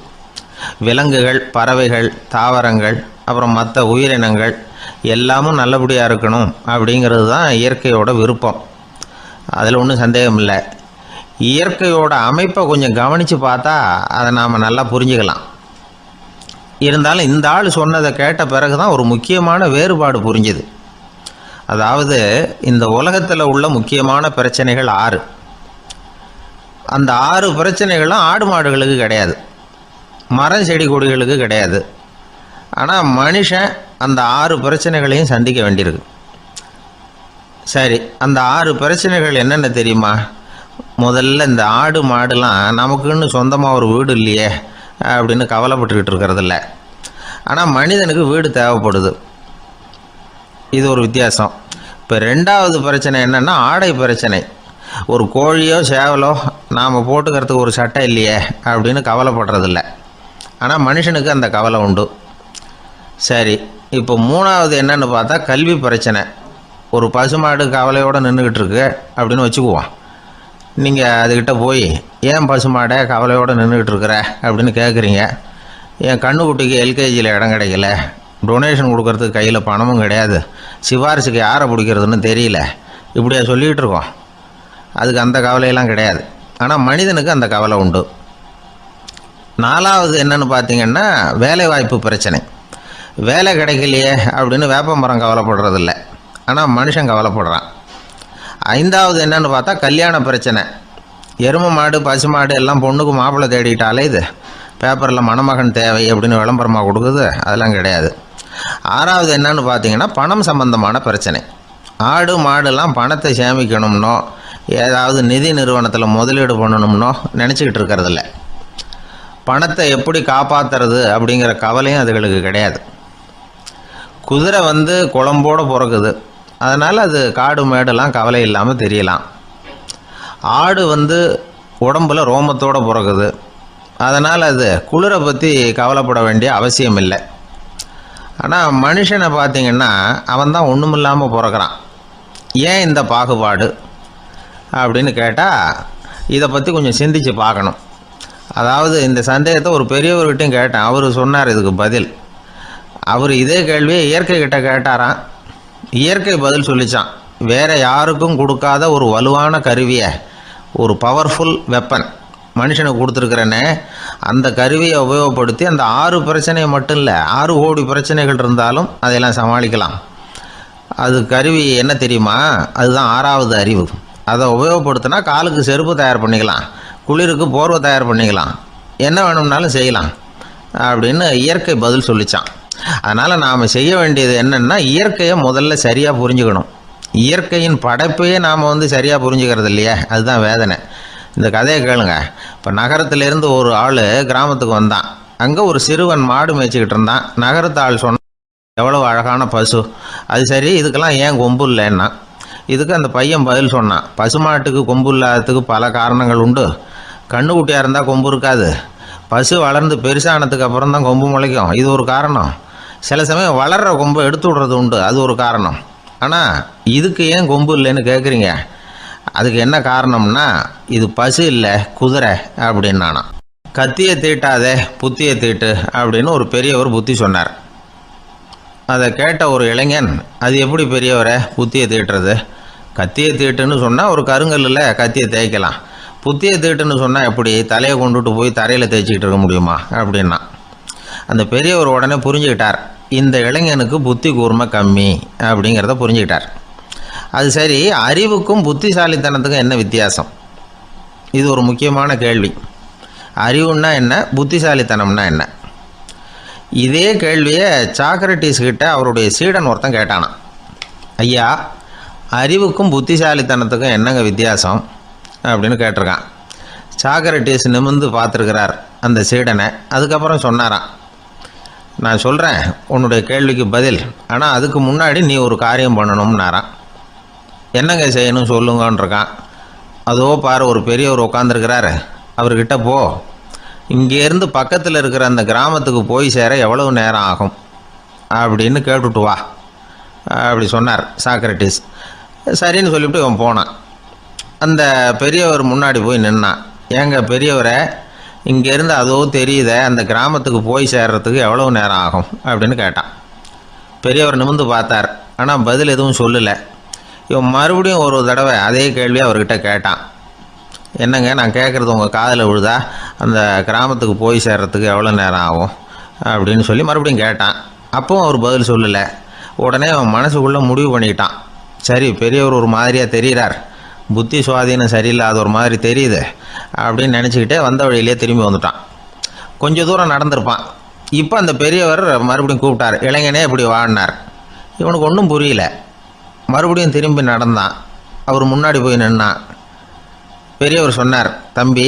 விலங்குகள், பறவைகள், தாவரங்கள், அப்புறம் மற்ற உயிரினங்கள் எல்லாமும் நல்லபடியாக இருக்கணும் அப்படிங்கிறது தான் இயற்கையோட விருப்பம். அதில் ஒன்றும் சந்தேகம் இல்லை. இயற்கையோட அமைப்பை கொஞ்சம் கவனித்து பார்த்தா அதை நாம் நல்லா புரிஞ்சுக்கலாம். இருந்தாலும் இந்த ஆள் சொன்னதை கேட்ட பிறகு தான் ஒரு முக்கியமான வேறுபாடு புரிஞ்சுது. அதாவது இந்த உலகத்தில் உள்ள முக்கியமான பிரச்சனைகள் 6. அந்த 6 பிரச்சனைகளும் ஆடு மாடுகளுக்கு கிடையாது, மரம் செடி கொடிகளுக்கு கிடையாது. ஆனால் மனுஷன் அந்த 6 பிரச்சனைகளையும் சந்திக்க வேண்டியிருக்கு. சரி, அந்த 6 பிரச்சனைகள் என்னென்ன தெரியுமா? முதல்ல இந்த ஆடு மாடுலாம் நமக்குன்னு சொந்தமாக ஒரு வீடு இல்லையே அப்படின்னு கவலைப்பட்டுக்கிட்டு இருக்கிறதில்ல. ஆனால் மனிதனுக்கு வீடு தேவைப்படுது. இது ஒரு வித்தியாசம். இப்போ 2வது பிரச்சனை என்னென்னா ஆடை பிரச்சனை. ஒரு கோழியோ சேவலோ நாம் போட்டுக்கிறதுக்கு ஒரு சட்டை இல்லையே அப்படின்னு கவலைப்படுறதில்ல. ஆனால் மனுஷனுக்கு அந்த கவலை உண்டு. சரி, இப்போ 3வது என்னன்னு பார்த்தா கல்வி பிரச்சனை. ஒரு பசுமாடு கவலையோடு நின்றுக்கிட்டு இருக்கு அப்படின்னு வச்சுக்குவோம். நீங்கள் அதுக்கிட்ட போய் ஏன் பசுமாடை கவலையோடு நின்றுக்கிட்டு இருக்கிற அப்படின்னு கேட்குறீங்க. என் கண்ணுக்குட்டிக்கு எல்கேஜியில் இடம் கிடைக்கல, டொனேஷன் கொடுக்கறதுக்கு கையில் பணமும் கிடையாது, சிபாரிசுக்கு யாரை பிடிக்கிறதுன்னு தெரியல, இப்படியா சொல்லிகிட்டு இருக்கோம். அதுக்கு அந்த கவலையெல்லாம் கிடையாது. ஆனால் மனிதனுக்கு அந்த கவலை உண்டு. 4வது என்னன்னு பார்த்தீங்கன்னா வேலைவாய்ப்பு பிரச்சனை. வேலை கிடைக்கலையே அப்படின்னு வேப்ப மரம் கவலைப்படுறதில்ல, ஆனால் மனுஷன் கவலைப்படுறான். 5வது என்னன்னு பார்த்தா கல்யாண பிரச்சனை. எருமை மாடு பசுமாடு எல்லாம் பொண்ணுக்கு மாப்பிள்ளை தேடிட்டாலே இது பேப்பரில் மணமகன் தேவை அப்படின்னு விளம்பரமாக கொடுக்குது, அதெல்லாம் கிடையாது. 6வது என்னன்னு பார்த்தீங்கன்னா பணம் சம்பந்தமான பிரச்சனை. ஆடு மாடுலாம் பணத்தை சேமிக்கணும்னோ ஏதாவது நிதி நிறுவனத்தில் முதலீடு பண்ணணும்னோ நினச்சிக்கிட்டு இருக்கிறதில்ல. பணத்தை எப்படி காப்பாற்றுறது அப்படிங்கிற கவலையும் அதுகளுக்கு கிடையாது. குதிரை குளம்போடு பிறக்குது, அதனால் அது காடு மேடெல்லாம் கவலை இல்லாமல் தெரியலாம். ஆடு உடம்பில் ரோமத்தோடு பிறக்குது, அதனால் அது குளிரை பற்றி கவலைப்பட வேண்டிய அவசியம் இல்லை. ஆனால் மனுஷனை பார்த்திங்கன்னா அவன் தான் ஒன்றும் இல்லாமல் பிறக்கிறான். ஏன் இந்த பாகுபாடு அப்படின்னு கேட்டால் இதை பற்றி கொஞ்சம் சிந்திச்சு பார்க்கணும். அதாவது இந்த சந்தேகத்தை ஒரு பெரியவர்கிட்டையும் கேட்டேன். அவர் சொன்னார் இதுக்கு பதில். அவர் இதே கேள்வியை இயற்கை கிட்ட கேட்டாராம். இயற்கை பதில் சொல்லிச்சான். வேறு யாருக்கும் கொடுக்காத ஒரு வலுவான கருவியை, ஒரு பவர்ஃபுல் வெப்பன் மனுஷனுக்கு கொடுத்துருக்குறேன்னு, அந்த கருவியை உபயோகப்படுத்தி அந்த 6 பிரச்சனையை மட்டும் இல்லை 6 கோடி பிரச்சனைகள் இருந்தாலும் அதையெல்லாம் சமாளிக்கலாம். அது கருவி என்ன தெரியுமா? அதுதான் 6வது அறிவு. அதை உபயோகப்படுத்தினா காலுக்கு செருப்பு தயார் பண்ணிக்கலாம், குளிருக்கு போர்வை தயார் பண்ணிக்கலாம், என்ன வேணும்னாலும் செய்யலாம் அப்படின்னு இயற்கை பதில் சொல்லிச்சான். அதனால் நாம் செய்ய வேண்டியது என்னென்னா இயற்கையை முதல்ல சரியாக புரிஞ்சுக்கணும். இயற்கையின் படைப்பையே நாம் சரியாக புரிஞ்சுக்கிறது இல்லையா, அதுதான் வேதனை. இந்த கதையை கேளுங்க. இப்போ நகரத்திலேருந்து ஒரு ஆள் கிராமத்துக்கு வந்தான். அங்கே ஒரு சிறுவன் மாடு மேய்ச்சிக்கிட்டு இருந்தான். நகரத்து ஆள் சொன்ன எவ்வளோ அழகான பசு, அது சரி இதுக்கெல்லாம் ஏன் கொம்பு இல்லைன்னா. இதுக்கு அந்த பையன் பதில் சொன்னான். பசுமாட்டுக்கு கொம்பு இல்லாததுக்கு பல காரணங்கள் உண்டு. கண்ணுக்குட்டியாக இருந்தால் கொம்பு இருக்காது, பசு வளர்ந்து பெருசானதுக்கு அப்புறம் தான் கொம்பு முளைக்கும், இது ஒரு காரணம். சில சமயம் வளர்கிற கொம்பை எடுத்து விடுறது உண்டு, அது ஒரு காரணம். ஆனால் இதுக்கு ஏன் கொம்பு இல்லைன்னு கேட்குறீங்க. அதுக்கு என்ன காரணம்னா இது பசு இல்லை குதிரை அப்படின்னானா. கத்தியை தீட்டாதே புத்தியை தீட்டு அப்படின்னு ஒரு பெரியவர் புத்தி சொன்னார். அதை கேட்ட ஒரு இளைஞன், அது எப்படி பெரியவரை புத்தியை தீட்டுறது? கத்தியை தீட்டுன்னு சொன்னால் ஒரு கருங்கல்லில் கத்தியை தேய்க்கலாம், புத்தியை தீட்டுன்னு சொன்னால் எப்படி தலையை கொண்டுட்டு போய் தரையில் தேய்ச்சிக்கிட்டு இருக்க முடியுமா அப்படின்னா. அந்த பெரியவர் உடனே புரிஞ்சுக்கிட்டார், இந்த இளைஞனுக்கு புத்தி கூர்மை கம்மி அப்படிங்கிறத புரிஞ்சுக்கிட்டார். அது சரி, அறிவுக்கும் புத்திசாலித்தனத்துக்கும் என்ன வித்தியாசம்? இது ஒரு முக்கியமான கேள்வி. அறிவுன்னா என்ன, புத்திசாலித்தனம்னா என்ன? இதே கேள்வியை சாக்ரட்டிஸ் கிட்ட அவருடைய சீடன் ஒருத்தன் கேட்டானான். ஐயா, அறிவுக்கும் புத்திசாலித்தனத்துக்கும் என்னங்க வித்தியாசம் அப்படின்னு கேட்டிருக்கான். சாக்ரட்டிஸ் நிமிர்ந்து பார்த்துருக்கிறார் அந்த சீடனை. அதுக்கப்புறம் சொன்னாராம், நான் சொல்கிறேன் உன்னுடைய கேள்விக்கு பதில், ஆனால் அதுக்கு முன்னாடி நீ ஒரு காரியம் பண்ணணும்னாரான். என்னங்க செய்யணும் சொல்லுங்கன்றிருக்கான். அதோ பாரு ஒரு பெரியவர் உட்காந்துருக்கிறாரு, அவர்கிட்ட போ, இங்கேருந்து பக்கத்தில் இருக்கிற அந்த கிராமத்துக்கு போய் சேர எவ்வளவு நேரம் ஆகும் அப்படின்னு கேட்டுட்டு வா அப்படி சொன்னார் சாக்ரட்டிஸ். சரின்னு சொல்லிவிட்டு இவன் போனான். அந்த பெரியவர் முன்னாடி போய் நின்னான். ஏங்க பெரியவரை, இங்கேருந்து அதோ தெரியுத அந்த கிராமத்துக்கு போய் சேர்றதுக்கு எவ்வளவு நேரம் ஆகும் அப்படின்னு கேட்டான். பெரியவர் நிமிர்ந்து பார்த்தார். ஆனால் பதில் எதுவும் சொல்லலை. இவன் மறுபடியும் ஒரு தடவை அதே கேள்வியை அவர்கிட்ட கேட்டான். என்னங்க, நான் கேட்குறது உங்கள் காதில் விழுதா? அந்த கிராமத்துக்கு போய் சேர்றதுக்கு எவ்வளோ நேரம் ஆகும் அப்படின்னு சொல்லி மறுபடியும் கேட்டான். அப்பவும் அவர் பதில் சொல்லலை. உடனே அவன் மனசுக்குள்ளே முடிவு பண்ணிக்கிட்டான். சரி, பெரியவர் ஒரு மாதிரியாக தெரிகிறார், புத்தி சுவாதீனம் சரியில்லாத ஒரு மாதிரி தெரியுது அப்படின்னு நினச்சிக்கிட்டே வந்த வழியிலே திரும்பி வந்துட்டான். கொஞ்சம் தூரம் நடந்திருப்பான். இப்போ அந்த பெரியவர் மறுபடியும் கூப்பிட்டார். இளைஞனே இப்படி வாழ்னார். இவனுக்கு ஒன்றும் புரியல. மறுபடியும் திரும்பி நடந்தான். அவர் முன்னாடி போய் நின்னான். பெரியவர் சொன்னார், தம்பி,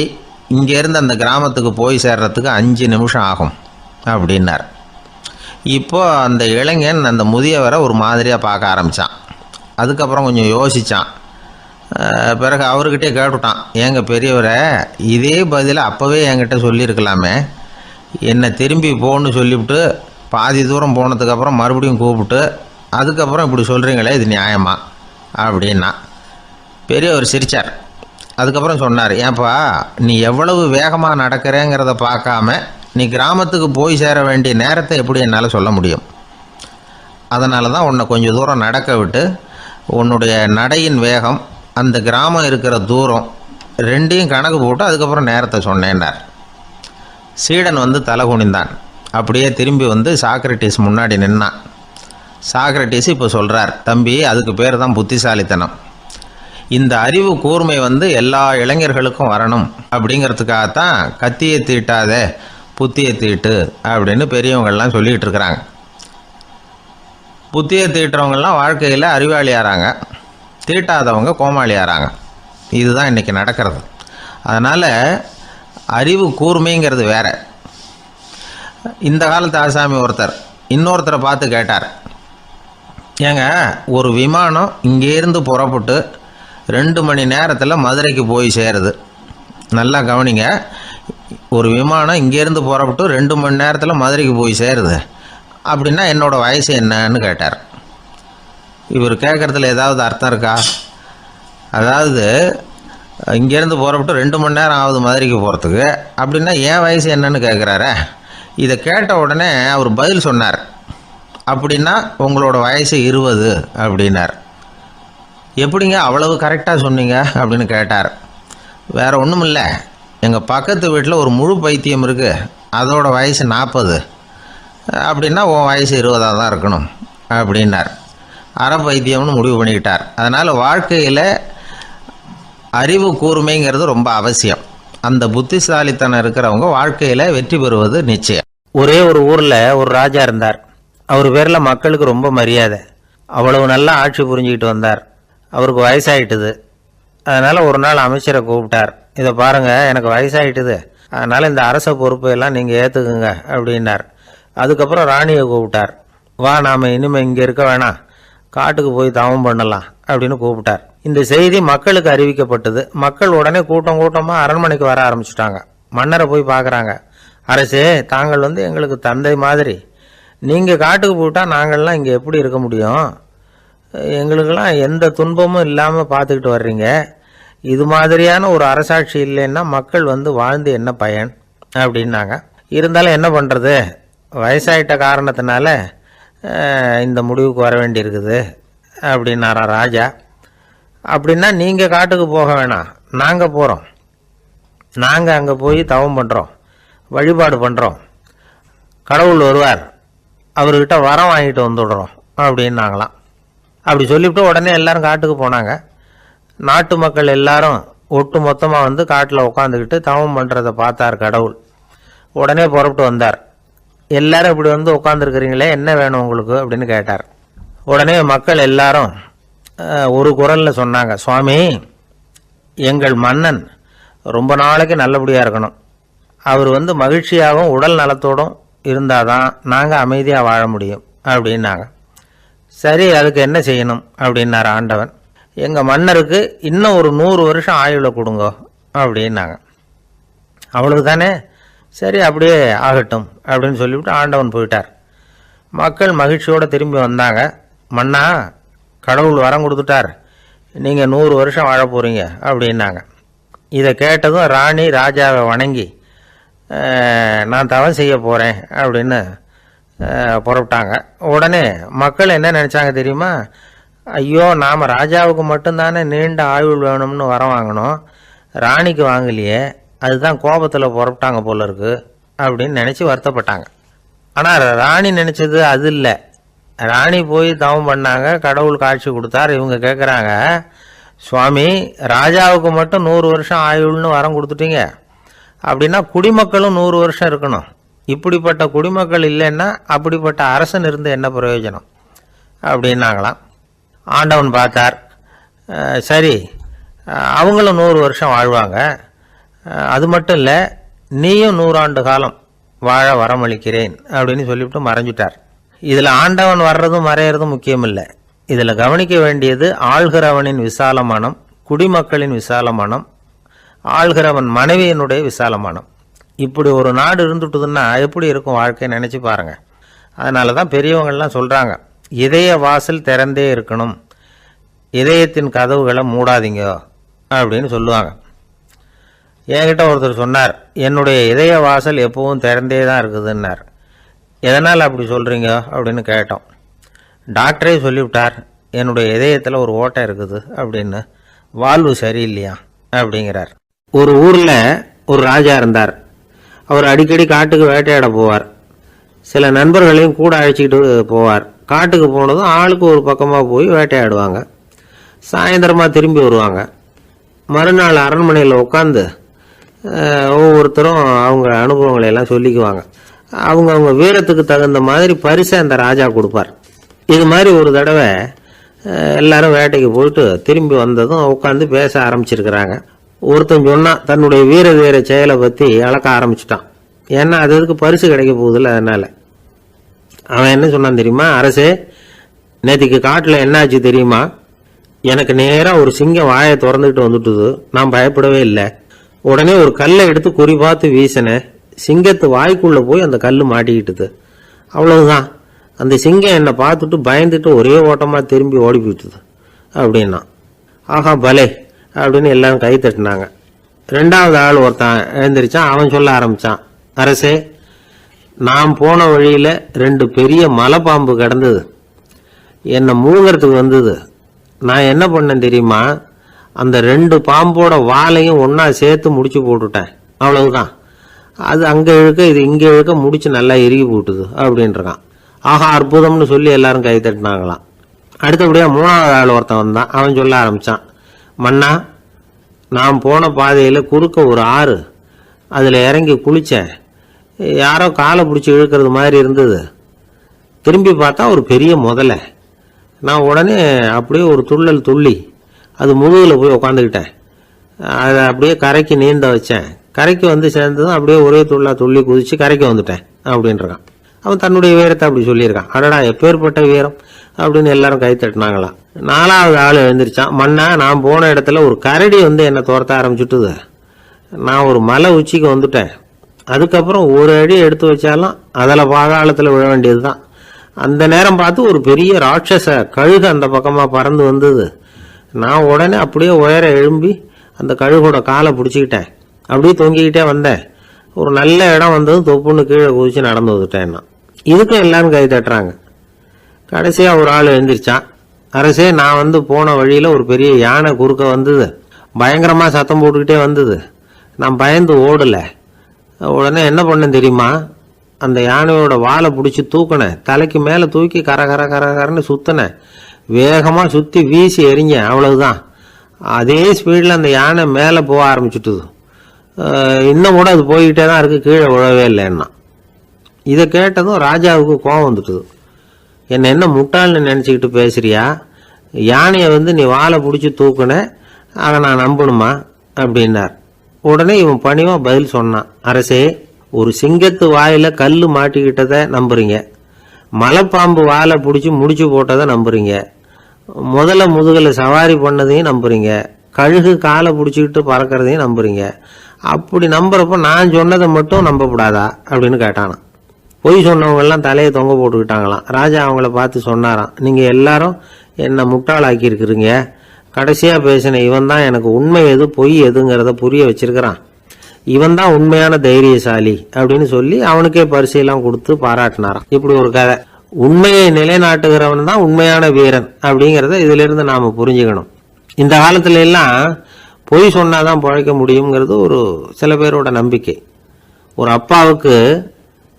இங்கேருந்து அந்த கிராமத்துக்கு போய் சேர்றதுக்கு 5 நிமிஷம் ஆகும் அப்படின்னார். இப்போது அந்த இளைஞன் அந்த முதியவரை ஒரு மாதிரியாக பார்க்க ஆரம்பித்தான். அதுக்கப்புறம் கொஞ்சம் யோசித்தான். பிறகு அவர்கிட்டே கேட்டுட்டான், ஏங்க பெரியவரை, இதே பதிலை அப்போவே என்கிட்ட சொல்லியிருக்கலாமே, என்னை திரும்பி போன்னு சொல்லிவிட்டு பாதி தூரம் போனதுக்கப்புறம் மறுபடியும் கூப்பிட்டு அதுக்கப்புறம் இப்படி சொல்கிறீங்களே, இது நியாயமா அப்படின்னா. பெரியவர் சிரித்தார். அதுக்கப்புறம் சொன்னார், ஏன்பா, நீ எவ்வளவு வேகமாக நடக்கிறேங்கிறத பார்க்காம நீ கிராமத்துக்கு போய் சேர வேண்டிய நேரத்தை எப்படி என்னால் சொல்ல முடியும்? அதனால தான் உன்னை கொஞ்சம் தூரம் நடக்க விட்டு உன்னுடைய நடையின் வேகம், அந்த கிராமம் இருக்கிற தூரம் ரெண்டையும் கணக்கு போட்டு அதுக்கப்புறம் நேரத்தை சொன்னேன்னார். சீடன் வந்து தலை குனிந்தான். அப்படியே திரும்பி வந்து சாக்ரட்டிஸ் முன்னாடி நின்னான். சாக்ரட்டிஸ் இப்போ சொல்கிறார், தம்பி, அதுக்கு பேர் தான் புத்திசாலித்தனம். இந்த அறிவு கூர்மை வந்து எல்லா இளைஞர்களுக்கும் வரணும் அப்படிங்கிறதுக்காகத்தான் கத்தியை தீட்டாத புத்தியை தீட்டு அப்படின்னு பெரியவங்கள்லாம் சொல்லிகிட்டு இருக்கிறாங்க. புத்தியை தீட்டுறவங்கெல்லாம் வாழ்க்கையில் அறிவாளி ஆகிறாங்க, தீட்டாதவங்க கோமாளி ஆகிறாங்க. இதுதான் இன்றைக்கி நடக்கிறது. அதனால் அறிவு கூர்மைங்கிறது வேற. இந்த காலத்து ஆசாமி ஒருத்தர் இன்னொருத்தரை பார்த்து கேட்டார், ஏங்க, ஒரு விமானம் இங்கேருந்து புறப்பட்டு 2 மணி நேரத்தில் மதுரைக்கு போய் சேருது. நல்லா கவனிங்க, ஒரு விமானம் இங்கேருந்து புறப்பட்டு 2 மணி நேரத்தில் மதுரைக்கு போய் சேருது அப்படின்னா என்னோடய வயசு என்னன்னு கேட்டார். இவர் கேட்குறதுல ஏதாவது அர்த்தம் இருக்கா? அதாவது இங்கேருந்து புறப்பட்டு 2 மணி நேரம் ஆகுது மதுரைக்கு போகிறதுக்கு, அப்படின்னா என் வயசு என்னன்னு கேட்குறாரு. இதை கேட்ட உடனே அவர் பதில் சொன்னார், அப்படின்னா உங்களோட வயசு 20 அப்படின்னார். எப்படிங்க அவ்வளவு கரெக்டாக சொன்னீங்க அப்படின்னு கேட்டார். வேறு ஒன்றும் இல்லை, எங்கள் பக்கத்து வீட்டில் ஒரு முழு பைத்தியம் இருக்குது, அதோட வயசு 40, அப்படின்னா உன் வயசு 20 தான் இருக்கணும் அப்படின்னார். அரை பைத்தியம்னு முடிவு பண்ணிக்கிட்டார். அதனால் வாழ்க்கையில் அறிவு கூர்மைங்கிறது ரொம்ப அவசியம். அந்த புத்திசாலித்தனம் இருக்கிறவங்க வாழ்க்கையில் வெற்றி பெறுவது நிச்சயம். ஒரே ஒரு ஊரில் ஒரு ராஜா இருந்தார். அவர் பேரில் மக்களுக்கு ரொம்ப மரியாதை. அவ்வளவு நல்லா ஆட்சி புரிஞ்சுக்கிட்டு வந்தார். அவருக்கு வயசாயிட்டுது. அதனால் ஒரு நாள் அமைச்சரை கூப்பிட்டார். இதை பாருங்கள், எனக்கு வயசாயிட்டுது, அதனால் இந்த அரச பொறுப்பையெல்லாம் நீங்கள் ஏற்றுக்குங்க அப்படின்னார். அதுக்கப்புறம் ராணியை கூப்பிட்டார். வா, நாம் இனிமேல் இங்கே இருக்க வேணாம், காட்டுக்கு போய் தவம் பண்ணலாம் அப்படின்னு கூப்பிட்டார். இந்த செய்தி மக்களுக்கு அறிவிக்கப்பட்டது. மக்கள் உடனே கூட்டம் கூட்டமாக அரண்மனைக்கு வர ஆரம்பிச்சுட்டாங்க. மன்னரை போய் பார்க்குறாங்க. அரசே, தாங்கள் வந்து எங்களுக்கு தந்தை மாதிரி, நீங்கள் காட்டுக்கு போயிட்டால் நாங்கள்லாம் இங்கே எப்படி இருக்க முடியும்? எங்களுக்கெல்லாம் எந்த துன்பமும் இல்லாமல் பார்த்துக்கிட்டு வர்றீங்க. இது மாதிரியான ஒரு அரசாட்சி இல்லைன்னா மக்கள் வந்து வாழ்ந்து என்ன பயன் அப்படின்னாங்க. இருந்தாலும் என்ன பண்ணுறது, வயசாயிட்ட காரணத்தினால இந்த முடிவுக்கு வர வேண்டியிருக்குது அப்படின்னாரா ராஜா. அப்படின்னா நீங்கள் காட்டுக்கு போக வேணாம், நாங்கள் போகிறோம். நாங்கள் அங்கே போய் தவம் பண்ணுறோம், வழிபாடு பண்ணுறோம், கடவுள் வருவார், அவர்கிட்ட வரம் வாங்கிட்டு வந்துடுறோம் அப்படின்னாங்களாம். அப்படி சொல்லிவிட்டு உடனே எல்லாரும் காட்டுக்கு போனாங்க. நாட்டு மக்கள் எல்லாரும் ஒட்டு மொத்தமாக வந்து காட்டில் உட்காந்துக்கிட்டு தவம் பண்ணுறதை பார்த்தார் கடவுள். உடனே புறப்பட்டு வந்தார். எல்லாரும் இப்படி வந்து உட்காந்துருக்கிறீங்களே, என்ன வேணும் உங்களுக்கு அப்படின்னு கேட்டார். உடனே மக்கள் எல்லாரும் ஒரு குரலில் சொன்னாங்க, சுவாமி, எங்கள் மன்னன் ரொம்ப நாளைக்கு நல்லபடியாக இருக்கணும். அவர் வந்து மகிழ்ச்சியாகவும் உடல் நலத்தோடும் இருந்தால் தான் நாங்கள் அமைதியாக வாழ முடியும் அப்படின்னாங்க. சரி, அதுக்கு என்ன செய்யணும் அப்படின்னார் ஆண்டவன். எங்கள் மன்னருக்கு இன்னும் ஒரு 100 வருஷம் ஆயுளை கொடுங்க அப்படின்னாங்க. அவ்வளவு தானே, சரி அப்படியே ஆகட்டும் அப்படின்னு சொல்லிவிட்டு ஆண்டவன் போயிட்டார். மக்கள் மகிழ்ச்சியோடு திரும்பி வந்தாங்க. மன்னா, கடவுள் வரம் கொடுத்துட்டார், நீங்கள் 100 வருஷம் வாழ போகிறீங்க அப்படின்னாங்க. இதை கேட்டதும் ராணி ராஜாவை வணங்கி நான் தவம் செய்ய போகிறேன் அப்படின்னு புறப்பட்டாங்க. உடனே மக்கள் என்ன நினச்சாங்க தெரியுமா? ஐயோ, நாம் ராஜாவுக்கு மட்டும்தானே நீண்ட ஆயுள் வேணும்னு வரம் வாங்கினோம், ராணிக்கு வாங்கலையே, அதுதான் கோபத்தில் புறப்பட்டாங்க போல இருக்கு அப்படின்னு நினச்சி வருத்தப்பட்டாங்க. ஆனால் ராணி நினச்சது அது இல்லை. ராணி போய் தவம் பண்ணாங்க, கடவுள் காட்சி கொடுத்தார். இவங்க கேட்குறாங்க, சுவாமி, ராஜாவுக்கு மட்டும் 100 வருஷம் ஆயுள்னு வரம் கொடுத்துட்டீங்க, அப்படின்னா குடிமக்களும் 100 வருஷம் இருக்கணும். இப்படிப்பட்ட குடிமக்கள் இல்லைன்னா அப்படிப்பட்ட அரசன் இருந்து என்ன பிரயோஜனம் அப்படின்னாங்களாம். ஆண்டவன் பார்த்தார், சரி அவங்களும் 100 வருஷம் வாழ்வாங்க, அது மட்டும் இல்லை நீயும் 100 ஆண்டு காலம் வாழ வரமளிக்கிறேன் அப்படின்னு சொல்லிவிட்டு மறைஞ்சிட்டார். இதில் ஆண்டவன் வர்றதும் மறையிறதும் முக்கியம் இல்லை. இதில் கவனிக்க வேண்டியது ஆள்கிறவனின் விசாலமானம், குடிமக்களின் விசாலமானம், ஆள்கிறவன் மனைவியினுடைய விசாலமானம். இப்படி ஒரு நாடு இருந்துட்டுதுன்னா எப்படி இருக்கும் வாழ்க்கை நினச்சி பாருங்கள். அதனால தான் பெரியவங்கள்லாம் சொல்கிறாங்க, இதய வாசல் திறந்தே இருக்கணும், இதயத்தின் கதவுகளை மூடாதீங்க அப்படின்னு சொல்லுவாங்க. என்கிட்ட ஒருத்தர் சொன்னார், என்னுடைய இதய வாசல் எப்பவும் திறந்தே தான் இருக்குதுன்னார். எதனால் அப்படி சொல்கிறீங்க அப்படின்னு கேட்டோம். டாக்டரே சொல்லிவிட்டார், என்னுடைய இதயத்தில் ஒரு ஓட்டை இருக்குது அப்படின்னு, வால்வு சரியில்லையா அப்படிங்கிறார். ஒரு ஊரில் ஒரு ராஜா இருந்தார். அவர் அடிக்கடி காட்டுக்கு வேட்டையாட போவார். சில நண்பர்களையும் கூட அழைச்சிக்கிட்டு போவார். காட்டுக்கு போனதும் ஆளுக்கு ஒரு பக்கமாக போய் வேட்டையாடுவாங்க. சாயந்தரமாக திரும்பி வருவாங்க. மறுநாள் அரண்மனையில் உட்காந்து ஒவ்வொருத்தரும் அவங்க அனுபவங்களை எல்லாம் சொல்லிக்குவாங்க. அவங்க வீரத்துக்கு தகுந்த மாதிரி பரிசை அந்த ராஜா கொடுப்பார். இது மாதிரி ஒரு தடவை எல்லாரும் வேட்டைக்கு போயிட்டு திரும்பி வந்ததும் உட்காந்து பேச ஆரம்பிச்சிருக்கிறாங்க. ஒருத்தன் சொன்னான், தன்னுடைய வீர செயலை பற்றி அளக்க ஆரம்பிச்சிட்டான். ஏன்னா அது எதுக்கு பரிசு கிடைக்க போகுதில்ல, அதனால். அவன் என்ன சொன்னான் தெரியுமா? அரசே, நேற்றுக்கு காட்டில் என்னாச்சு தெரியுமா? எனக்கு நேராக ஒரு சிங்கம் வாயை திறந்துக்கிட்டு வந்துட்டுது. நான் பயப்படவே இல்லை. உடனே ஒரு கல்லை எடுத்து குறி பார்த்து வீசினேன். சிங்கத்து வாய்க்குள்ளே போய் அந்த கல் மாட்டிக்கிட்டுது. அவ்வளவுதான். அந்த சிங்கம் என்னை பார்த்துட்டு பயந்துட்டு ஒரே ஓட்டமாக திரும்பி ஓடி போயிட்டுது அப்படின்னா. ஆஹா பலே அப்படின்னு எல்லாரும் கை தட்டினாங்க. 2வது ஆள் ஒருத்தன் எழுந்திரிச்சான். அவன் சொல்ல ஆரம்பித்தான், அரசே, நான் போன வழியில் 2 பெரிய மலைப்பாம்பு கிடந்தது, என்னை மூங்கிறதுக்கு வந்தது. நான் என்ன பண்ணேன் தெரியுமா? அந்த 2 பாம்போட வாலையும் ஒன்றா சேர்த்து முடிச்சு போட்டுட்டேன். அவ்வளவுதான். அது அங்கே இழுக்க இது இங்கே இழுக்க முடிச்சு நல்லா இறுகி போட்டுது அப்படின்றான். ஆஹா அற்புதம்னு சொல்லி எல்லாரும் கை தட்டினாங்களாம். அடுத்தபடியாக 3வது ஆள் ஒருத்தன் வந்தான். அவன் சொல்ல ஆரம்பித்தான், மன்னா, நான் போன பாதையில் குறுக்க ஒரு ஆறு, அதில் இறங்கி குளித்தேன். யாரோ காலை பிடிச்சி இழுக்கிறது மாதிரி இருந்தது. திரும்பி பார்த்தா ஒரு பெரிய முதலை. நான் உடனே அப்படியே ஒரு துள்ளல் துள்ளி அது முதுகில் போய் உக்காந்துக்கிட்டேன். அதை அப்படியே கரைக்கு நீந்த வச்சேன். கரைக்கு வந்து சேர்ந்ததும் அப்படியே ஒரே துள்ளி குதிச்சு கரைக்கு வந்துட்டேன் அப்படின்றான். அவன் தன்னுடைய வீரத்தை அப்படி சொல்லியிருக்கான். அடடா, எப்பேற்பட்ட வீரம் அப்படின்னு எல்லாரும் கை தட்டினாங்களாம். 4வது ஆள் எழுந்திரிச்சான். மன்னா, நான் போன இடத்துல ஒரு கரடி வந்து என்னை துரத்த ஆரம்பிச்சுட்டுது. நான் ஒரு மலை உச்சிக்கு வந்துட்டேன். அதுக்கப்புறம் ஒரு அடி எடுத்து வச்சாலும் அதில் பாதாளத்தில் விழ வேண்டியது தான். அந்த நேரம் பார்த்து ஒரு பெரிய ராட்சச கழுகு அந்த பக்கமாக பறந்து வந்தது. நான் உடனே அப்படியே உயர எழும்பி அந்த கழுகோட காலை பிடிச்சிக்கிட்டேன். அப்படியே தொங்கிக்கிட்டே வந்தேன். ஒரு நல்ல இடம் வந்ததும் தொப்புன்னு கீழே குதிச்சு நடந்து வந்துட்டேன்னா. இதுக்கும் எல்லாரும் கை தட்டுறாங்க. கடைசியாக ஒரு ஆள் எழுந்திரிச்சான். அரசே, நான் வந்து போன வழியில் ஒரு பெரிய யானை குறுக்க வந்தது. பயங்கரமாக சத்தம் போட்டுக்கிட்டே வந்தது. நான் பயந்து ஓடலை. உடனே என்ன பண்ணேன் தெரியுமா? அந்த யானையோட வாலை பிடிச்சி தூக்கினேன். தலைக்கு மேலே தூக்கி கரன்னு சுற்றினேன். வேகமாக சுற்றி வீசி எறிஞ்சேன். அவ்வளவுதான். அதே ஸ்பீடில் அந்த யானை மேலே போக ஆரம்பிச்சுட்டுது. இன்னும் கூட அது போய்கிட்டே தான் இருக்குது, கீழே விழவே இல்லைன்னா. இதை கேட்டதும் ராஜாவுக்கு கோபம் வந்துட்டுது. என்னை என்ன முட்டாள்னு நினச்சிக்கிட்டு பேசுறியா? யானையை வந்து நீ வாழை பிடிச்சி தூக்குன, அதை நான் நம்பணுமா அப்படின்னார். உடனே இவன் பணிவாக பதில் சொன்னான், அரசே, ஒரு சிங்கத்து வாயில கல் மாட்டிக்கிட்டதை நம்புறீங்க, மலைப்பாம்பு வாழை பிடிச்சி முடிச்சு போட்டதை நம்புறீங்க, முதல்ல முதுகில் சவாரி பண்ணதையும் நம்புறீங்க, கழுகு காலை பிடிச்சிக்கிட்டு பறக்கிறதையும் நம்புறீங்க. அப்படி நம்புறப்ப நான் சொன்னதை மட்டும் நம்பக்கூடாதா அப்படின்னு கேட்டானான். பொய் சொன்னவங்கெல்லாம் தலையை தொங்க போட்டுக்கிட்டாங்களாம். ராஜா அவங்கள பார்த்து சொன்னாராம், நீங்கள் எல்லாரும் என்னை முட்டாளாக்கி இருக்கிறீங்க. கடைசியாக பேசின இவன் தான் எனக்கு உண்மை எது பொய் எதுங்கிறத புரிய வச்சிருக்கிறான். இவன் தான் உண்மையான தைரியசாலி அப்படின்னு சொல்லி அவனுக்கே பரிசையெல்லாம் கொடுத்து பாராட்டினாராம். இப்படி ஒரு கதை. உண்மையை நிலைநாட்டுகிறவன் தான் உண்மையான வீரன் அப்படிங்கிறத இதிலிருந்து நாம் புரிஞ்சுக்கணும். இந்த காலத்துல எல்லாம் பொய் சொன்னாதான் பிழைக்க முடியுங்கிறது ஒரு சில பேரோட நம்பிக்கை. ஒரு அப்பாவுக்கு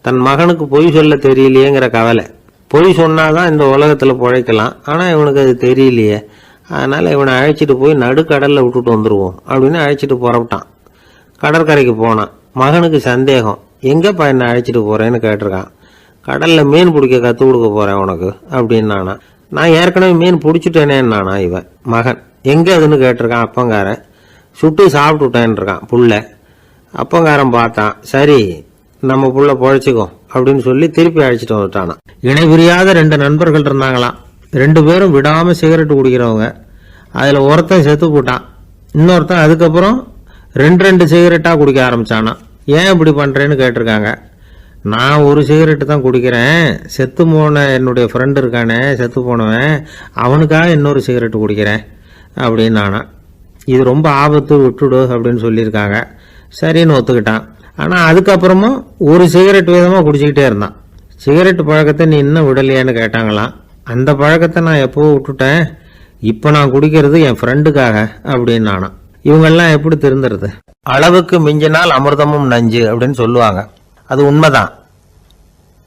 தன் மகனுக்கு பொய் சொல்ல தெரியலையேங்கிற கவலை. பொய் சொன்னாதான் இந்த உலகத்தில் பிழைக்கலாம், ஆனால் இவனுக்கு அது தெரியலையே, அதனால் இவனை அழைச்சிட்டு போய் நடுக்கடலில் விட்டுட்டு வந்துடுவோம் அப்படின்னு அழைச்சிட்டு புறப்பட்டான். கடற்கரைக்கு போனான். மகனுக்கு சந்தேகம், எங்கேப்பா என்னை அழைச்சிட்டு போகிறேன்னு கேட்டிருக்கான். கடலில் மீன் பிடிக்க கற்றுக் கொடுக்க போகிறேன் உனக்கு அப்படின்னானா. நான் ஏற்கனவே மீன் பிடிச்சிட்டேனேன்னானா இவன் மகன். எங்கே அதுன்னு கேட்டிருக்கான் அப்பங்காரன். சுட்டு சாப்பிட்டுட்டேன்னு இருக்கான் புள்ள. அப்பங்காரன் பார்த்தான், சரி நம்ம புள்ள பொழைச்சிக்கோ அப்படின்னு சொல்லி திருப்பி அழைச்சிட்டு வந்துட்டானா. இணை பிரியாத 2 நண்பர்கள் இருந்தாங்களாம். 2 பேரும் விடாமல் சிகரெட் குடிக்கிறவங்க. அதில் ஒருத்தன் செத்து போட்டான். இன்னொருத்தன் அதுக்கப்புறம் 2 சிகரெட்டாக குடிக்க ஆரம்பிச்சானா. ஏன் இப்படி பண்ணுறேன்னு கேட்டிருக்காங்க. நான் ஒரு சிகரெட்டு தான் குடிக்கிறேன், செத்து போன என்னுடைய ஃப்ரெண்டு இருக்கானே செத்து போனவன், அவனுக்காக இன்னொரு சிகரெட்டு குடிக்கிறேன் அப்படின்னு நானா. இது ரொம்ப ஆபத்து, விட்டுடு அப்படின்னு சொல்லியிருக்காங்க. சரின்னு ஒத்துக்கிட்டான். ஆனால் அதுக்கப்புறமும் ஒரு சிகரெட் வீதமாக குடிச்சிக்கிட்டே இருந்தான். சிகரெட் பழக்கத்தை நீ இன்னும் விடலையான்னு கேட்டாங்களாம். அந்த பழக்கத்தை நான் எப்போவோ விட்டுட்டேன், இப்போ நான் குடிக்கிறது என் ஃப்ரெண்டுக்காக அப்படின்னு நானா. இவங்கெல்லாம் எப்படி திருந்துறது? அளவுக்கு மிஞ்சினால் அமிர்தமும் நஞ்சு அப்படின்னு சொல்லுவாங்க. அது உண்மைதான்.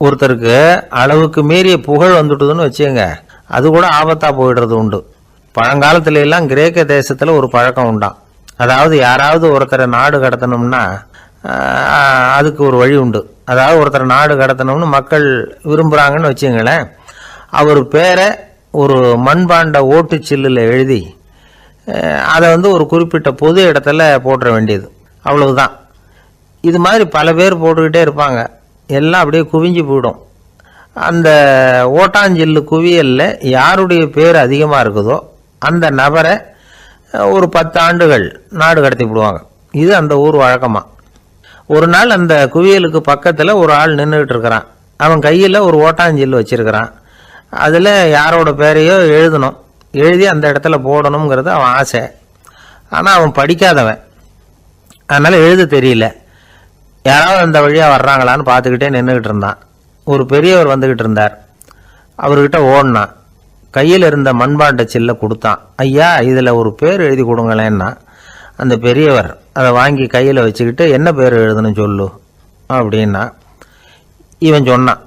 ஒருத்தருக்கு அளவுக்கு மீறிய புகழ் வந்துட்டுதுன்னு வச்சுங்க, அது கூட ஆபத்தாக போயிடுறது உண்டு. பழங்காலத்துல எல்லாம் கிரேக்க தேசத்தில் ஒரு பழக்கம் உண்டாம். அதாவது யாராவது ஒருத்தரை நாடு கடத்தணும்னா அதுக்கு ஒரு வழி உண்டு. அதாவது ஒருத்தரை நாடு கடத்தணும்னு மக்கள் விரும்புகிறாங்கன்னு வச்சுங்களேன், அவர் பேரை ஒரு மண்பாண்ட ஓட்டுச்சில்லில் எழுதி அதை ஒரு குறிப்பிட்ட பொது இடத்துல போட்டுற வேண்டியது, அவ்வளவுதான். இது மாதிரி பல பேர் போட்டுக்கிட்டே இருப்பாங்க. எல்லாம் அப்படியே குவிஞ்சு போயிடும். அந்த ஓட்டாஞ்சில்லு குவியலில் யாருடைய பேர் அதிகமாக இருக்குதோ அந்த நபரை ஒரு 10 ஆண்டுகள் நாடு கடத்தி விடுவாங்க. இது அந்த ஊர் வழக்கமாக. ஒரு நாள் அந்த குவியலுக்கு பக்கத்தில் ஒரு ஆள் நின்றுக்கிட்டு இருக்கிறான். அவன் கையில் ஒரு ஓட்டாஞ்சில்லு வச்சிருக்கிறான். அதில் யாரோட பேரையோ எழுதணும், எழுதி அந்த இடத்துல போடணுங்கிறது அவன் ஆசை. ஆனால் அவன் படிக்காதவன், அதனால் எழுத தெரியல. யாராவது அந்த வழியாக வர்றாங்களான்னு பார்த்துக்கிட்டே நின்றுக்கிட்டு இருந்தான். ஒரு பெரியவர் வந்துக்கிட்டு இருந்தார். அவர்கிட்ட ஓடினான். கையில் இருந்த மண்பாண்ட சில்லை கொடுத்தான். ஐயா, இதில் ஒரு பேர் எழுதி கொடுங்களேன்னா. அந்த பெரியவர் அதை வாங்கி கையில் வச்சுக்கிட்டு, என்ன பேர் எழுதணும் சொல்லு அப்படின்னா. இவன் சொன்னான்,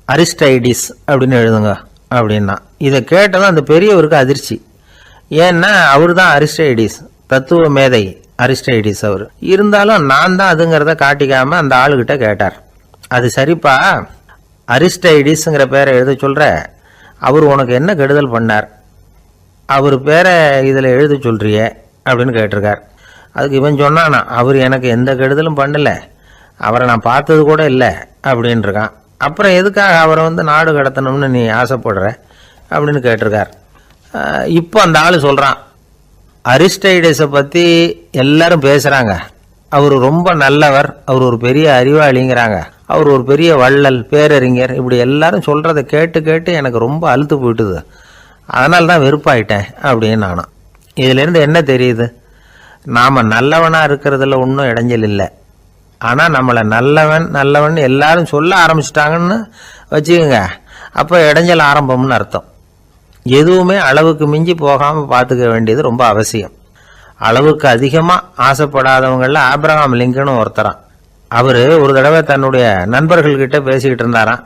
அரிஸ்டைடிஸ் அப்படின்னு எழுதுங்க அப்படின்னா. இதை கேட்டதும் அந்த பெரியவருக்கு அதிர்ச்சி. ஏன்னா அவர் தான் அரிஸ்டைடிஸ், தத்துவ மேதை அரிஸ்டைடிஸ் அவர். இருந்தாலும் நான் தான் அதுங்கிறத காட்டிக்காம அந்த ஆளுகிட்ட கேட்டார். அது சரிப்பா, அரிஸ்டைடிஸ்ங்கிற பேரை எழுத சொல்கிற, அவர் உனக்கு என்ன கெடுதல் பண்ணார்? அவர் பேரை இதில் எழுத சொல்கிறியே அப்படின்னு கேட்டிருக்கார். அதுக்கு இவன் சொன்னானா, அவர் எனக்கு எந்த கெடுதலும் பண்ணலை, அவரை நான் பார்த்தது கூட இல்லை அப்படின்ட்டுருக்கான். அப்புறம் எதுக்காக அவரை நாடு கடத்தணும்னு நீ ஆசைப்படுற அப்படின்னு கேட்டிருக்கார். இப்போ அந்த ஆள் சொல்கிறான், அரிஸ்டைடஸை பற்றி எல்லாரும் பேசுகிறாங்க, அவர் ரொம்ப நல்லவர், அவர் ஒரு பெரிய அறிவாளிங்கிறாங்க, அவர் ஒரு பெரிய வள்ளல், பேரறிஞர், இப்படி எல்லாரும் சொல்கிறத கேட்டு கேட்டு எனக்கு ரொம்ப அழுத்து போயிட்டுது, அதனால தான் வெறுப்பாயிட்டேன் அப்படின்னு நானும். இதிலேருந்து என்ன தெரியுது? நாம் நல்லவனாக இருக்கிறதுல ஒன்றும் இடைஞ்சல் இல்லை. ஆனால் நம்மளை நல்லவன் நல்லவன் எல்லாரும் சொல்ல ஆரம்பிச்சிட்டாங்கன்னு வச்சுக்கோங்க, அப்போ இடைஞ்சல் ஆரம்பம்னு அர்த்தம். எதுவுமே அளவுக்கு மிஞ்சி போகாமல் பார்த்துக்க வேண்டியது ரொம்ப அவசியம். அளவுக்கு அதிகமாக ஆசைப்படாதவங்களில் ஆப்ரஹாம் லிங்கனும் ஒருத்தரான். அவர் ஒரு தடவை தன்னுடைய நண்பர்கள்கிட்ட பேசிக்கிட்டு இருந்தாராம்.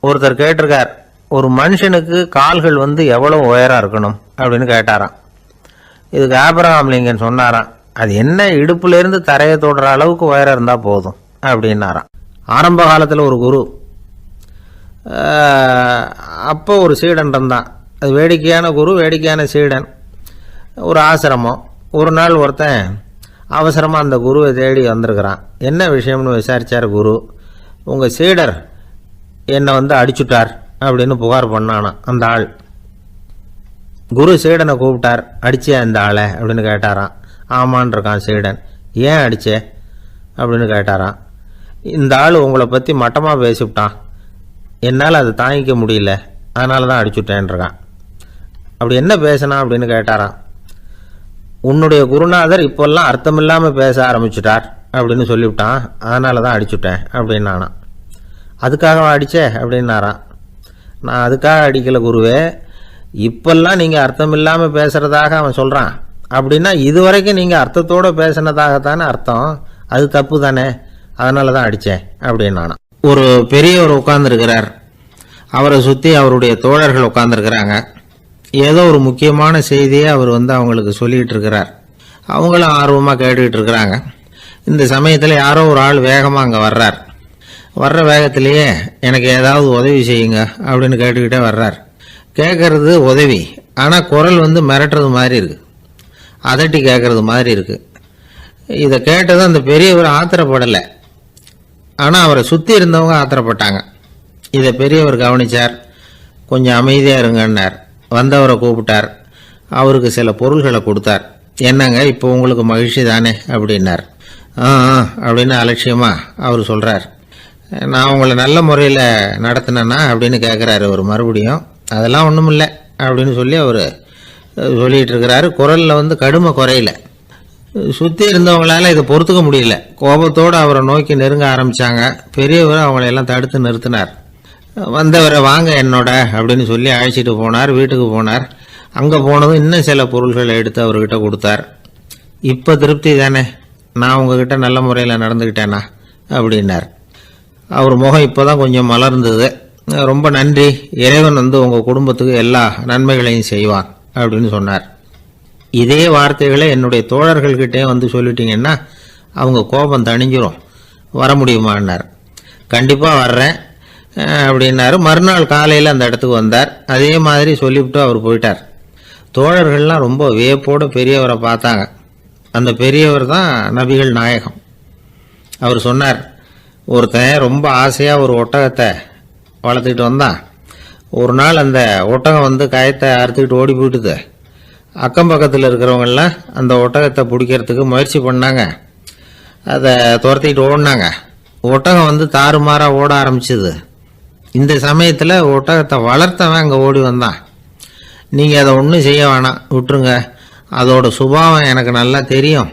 ஒருத்தர் கேட்டிருக்கார், ஒரு மனுஷனுக்கு கால்கள் எவ்வளோ உயரம் இருக்கணும் அப்படின்னு கேட்டாராம். இதுக்கு ஆப்ரஹாம் லிங்கன் சொன்னாராம், அது என்ன, இடுப்புலேருந்து தரையை தொடுற அளவுக்கு உயரம் இருந்தால் போதும் அப்படின்னாராம். ஆரம்ப காலத்தில் ஒரு குரு, அப்போ ஒரு சீடன் இருந்தான். அது வேடிக்கையான குரு, வேடிக்கையான சீடன். ஒரு ஆசிரமம். ஒரு நாள் ஒருத்தன் அவசரமாக அந்த குருவை தேடி வந்திருக்கிறான். என்ன விஷயம்னு விசாரித்தார் குரு. உங்கள் சீடர் என்னை அடிச்சுட்டார் அப்படின்னு புகார் பண்ணானா அந்த ஆள். குரு சீடனை கூப்பிட்டார். அடிச்சே அந்த ஆளை அப்படின்னு கேட்டாராம். ஆமான் இருக்கான் சீடன். ஏன் அடிச்சே அப்படின்னு கேட்டாராம். இந்த ஆள் உங்களை பற்றி மட்டமாக பேசிவிட்டான், என்னால் அதை தாங்கிக்க முடியல, அதனால தான் அடிச்சுட்டேன்றான். அப்படி என்ன பேசினா அப்படின்னு கேட்டாராம். உன்னுடைய குருநாதர் இப்போல்லாம் அர்த்தமில்லாமல் பேச ஆரம்பிச்சுட்டார் அப்படின்னு சொல்லிவிட்டான், அதனால தான் அடிச்சுட்டேன் அப்படின்னானா. அதுக்காக அடித்தே அப்படின்னாராம். நான் அதுக்காக அடிக்கலை குருவே, இப்பெல்லாம் நீங்கள் அர்த்தமில்லாமல் பேசுகிறதாக அவன் சொல்கிறான், அப்படின்னா இதுவரைக்கும் நீங்கள் அர்த்தத்தோடு பேசினதாகத்தானே அர்த்தம், அது தப்பு தானே, அதனால தான் அடித்தேன் அப்படின்னானா. ஒரு பெரியவர் உட்கார்ந்துருக்கிறார், அவரை சுற்றி அவருடைய தோழர்கள் உட்கார்ந்துருக்கிறாங்க. ஏதோ ஒரு முக்கியமான செய்தியை அவர் அவங்களுக்கு சொல்லிகிட்டு இருக்கிறார். அவங்களும் ஆர்வமாக கேட்டுக்கிட்டு இருக்கிறாங்க. இந்த சமயத்தில் யாரோ ஒரு ஆள் வேகமாக அங்கே வர்றார். வர்ற வேகத்திலேயே எனக்கு ஏதாவது உதவி செய்யுங்க அப்படின்னு கேட்டுக்கிட்டே வர்றார். கேட்கறது உதவி, ஆனால் குரல் மிரட்டுறது மாதிரி இருக்குது, அதட்டி கேட்கறது மாதிரி இருக்குது. இதை கேட்டதும் அந்த பெரியவர் ஆத்திரப்படலை, ஆனால் அவரை சுற்றி இருந்தவங்க ஆத்திரப்பட்டாங்க. இதை பெரியவர் கவனித்தார். கொஞ்சம் அமைதியாக இருங்கன்னார். வந்தவரை கூப்பிட்டார், அவருக்கு சில பொருள்களை கொடுத்தார். என்னங்க இப்போ உங்களுக்கு மகிழ்ச்சி தானே அப்படின்னார். அப்படின்னு அலட்சியமாக அவர் சொல்கிறார். நான் உங்களை நல்ல முறையில் நடத்தினேன்னா அப்படின்னு கேட்குறாரு அவர் மறுபடியும். அதெல்லாம் ஒன்றும் இல்லை அப்படின்னு சொல்லி அவர் சொல்லிகிட்டு இருக்கிறாரு. குரலில் கடுமை குறையில. சுற்றி இருந்தவங்களால இதை பொறுத்துக்க முடியல. கோபத்தோடு அவரை நோக்கி நெருங்க ஆரம்பித்தாங்க. பெரியவர் அவங்களையெல்லாம் தடுத்து நிறுத்தினார். வந்தவரை வாங்க என்னோட அப்படின்னு சொல்லி அழைச்சிட்டு போனார். வீட்டுக்கு போனார். அங்கே போனதும் இன்னும் சில பொருள்களை எடுத்து அவர்கிட்ட கொடுத்தார். இப்போ திருப்தி தானே, நான் உங்ககிட்ட நல்ல முறையில் நடந்துக்கிட்டேனா அப்படின்னார். அவர் முகம் இப்போ தான் கொஞ்சம் மலர்ந்தது. ரொம்ப நன்றி, இறைவன் உங்கள் குடும்பத்துக்கு எல்லா நன்மைகளையும் செய்வான் அப்படின்னு சொன்னார். இதே வார்த்தைகளை என்னுடைய தோழர்கள்கிட்டே சொல்லிட்டீங்கன்னா அவங்க கோபம் தணிஞ்சிரும், வர முடியுமான்னார். கண்டிப்பாக வர்றேன் அப்படின்னாரு. மறுநாள் காலையில் அந்த இடத்துக்கு வந்தார். அதே மாதிரி சொல்லிவிட்டு அவர் போயிட்டார். தோழர்கள்லாம் ரொம்ப வியப்போடு பெரியவரை பார்த்தாங்க. அந்த பெரியவர் தான் நபிகள் நாயகம். அவர் சொன்னார், ஒருத்தன் ரொம்ப ஆசையாக ஒரு ஒட்டகத்தை வளர்த்துக்கிட்டு வந்தான். ஒரு நாள் அந்த ஒட்டகம் கயத்தை அறுத்துக்கிட்டு ஓடி போயிட்டுது. அக்கம் பக்கத்தில் இருக்கிறவங்கெல்லாம் அந்த ஒட்டகத்தை பிடிக்கிறதுக்கு முயற்சி பண்ணாங்க. அதை துரத்திக்கிட்டு ஓடினாங்க. ஒட்டகம் தாறுமாறாக ஓட ஆரம்பிச்சுது. இந்த சமயத்தில் ஒட்டகத்தை வளர்த்தவன் அங்கே ஓடி வந்தான். நீங்கள் அதை ஒன்றும் செய்ய வேணாம், விட்டுருங்க, அதோட சுபாவம் எனக்கு நல்லா தெரியும்,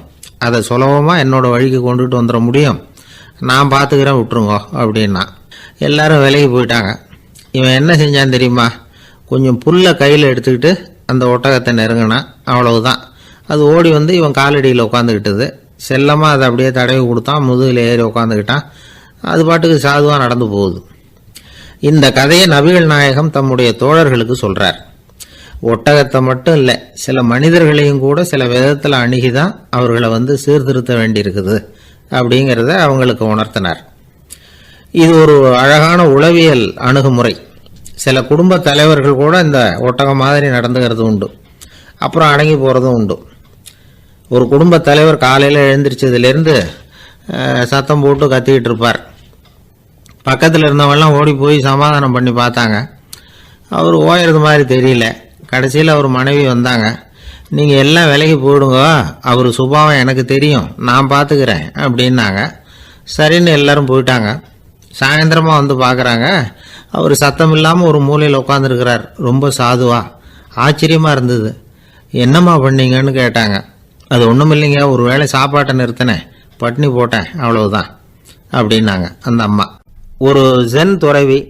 அதை சுலபமாக என்னோடய வழிக்கு கொண்டுட்டு வந்துட முடியும், நான் பார்த்துக்கிறேன், விட்டுருங்க அப்படின்னா. எல்லாரும் விலகி போயிட்டாங்க. இவன் என்ன செஞ்சான் தெரியுமா? கொஞ்சம் புல்லை கையில் எடுத்துக்கிட்டு அந்த ஒட்டகத்தை நெருங்கினான், அவ்வளவுதான். அது ஓடி இவன் காலடியில் உட்காந்துக்கிட்டது. செல்லமாக அதை அப்படியே தடவி கொடுத்தான், முதுகில் ஏறி உட்காந்துக்கிட்டான். அது பாட்டுக்கு சாதுவாக நடந்து போகுது. இந்த கதையை நபிகள் நாயகம் தம்முடைய தோழர்களுக்கு சொல்கிறார். ஒட்டகத்தை மட்டும் இல்லை, சில மனிதர்களையும் கூட சில விதத்தில் அணுகிதான் அவர்களை சீர்திருத்த வேண்டியிருக்குது அப்படிங்கிறத அவங்களுக்கு உணர்த்தினார். இது ஒரு அழகான உளவியல் அணுகுமுறை. சில குடும்ப தலைவர்கள் கூட இந்த ஒட்டகம் மாதிரி நடந்துக்கிறது உண்டு, அப்புறம் அடங்கி போகிறதும் உண்டு. ஒரு குடும்ப தலைவர் காலையில் எழுந்திரிச்சதுலேருந்து சத்தம் போட்டு கத்திக்கிட்டு இருப்பார். பக்கத்தில் இருந்தவங்கெல்லாம் ஓடி போய் சமாதானம் பண்ணி பார்த்தாங்க. அவர் ஓயறது மாதிரி தெரியல. கடைசியில் அவர் மனைவி வந்தாங்க. நீங்கள் எல்லாம் விலகி போயிடுங்க, அவர் சுபாவம் எனக்கு தெரியும், நான் பார்த்துக்கிறேன் அப்படின்னாங்க. சரின்னு எல்லாரும் போயிட்டாங்க. சாயந்தரமாக பார்க்குறாங்க, அவர் சத்தம் இல்லாமல் ஒரு மூலையில் உட்காந்துருக்கிறார், ரொம்ப சாதுவா. ஆச்சரியமாக இருந்தது. என்னம்மா பண்ணீங்கன்னு கேட்டாங்க. அது ஒன்றும் இல்லைங்க, ஒரு வேளை சாப்பாட்டை நிறுத்தினேன், பட்னி போட்டேன், அவ்வளவுதான் அப்படின்னாங்க அந்த அம்மா. ஒரு ஜென் துறவி,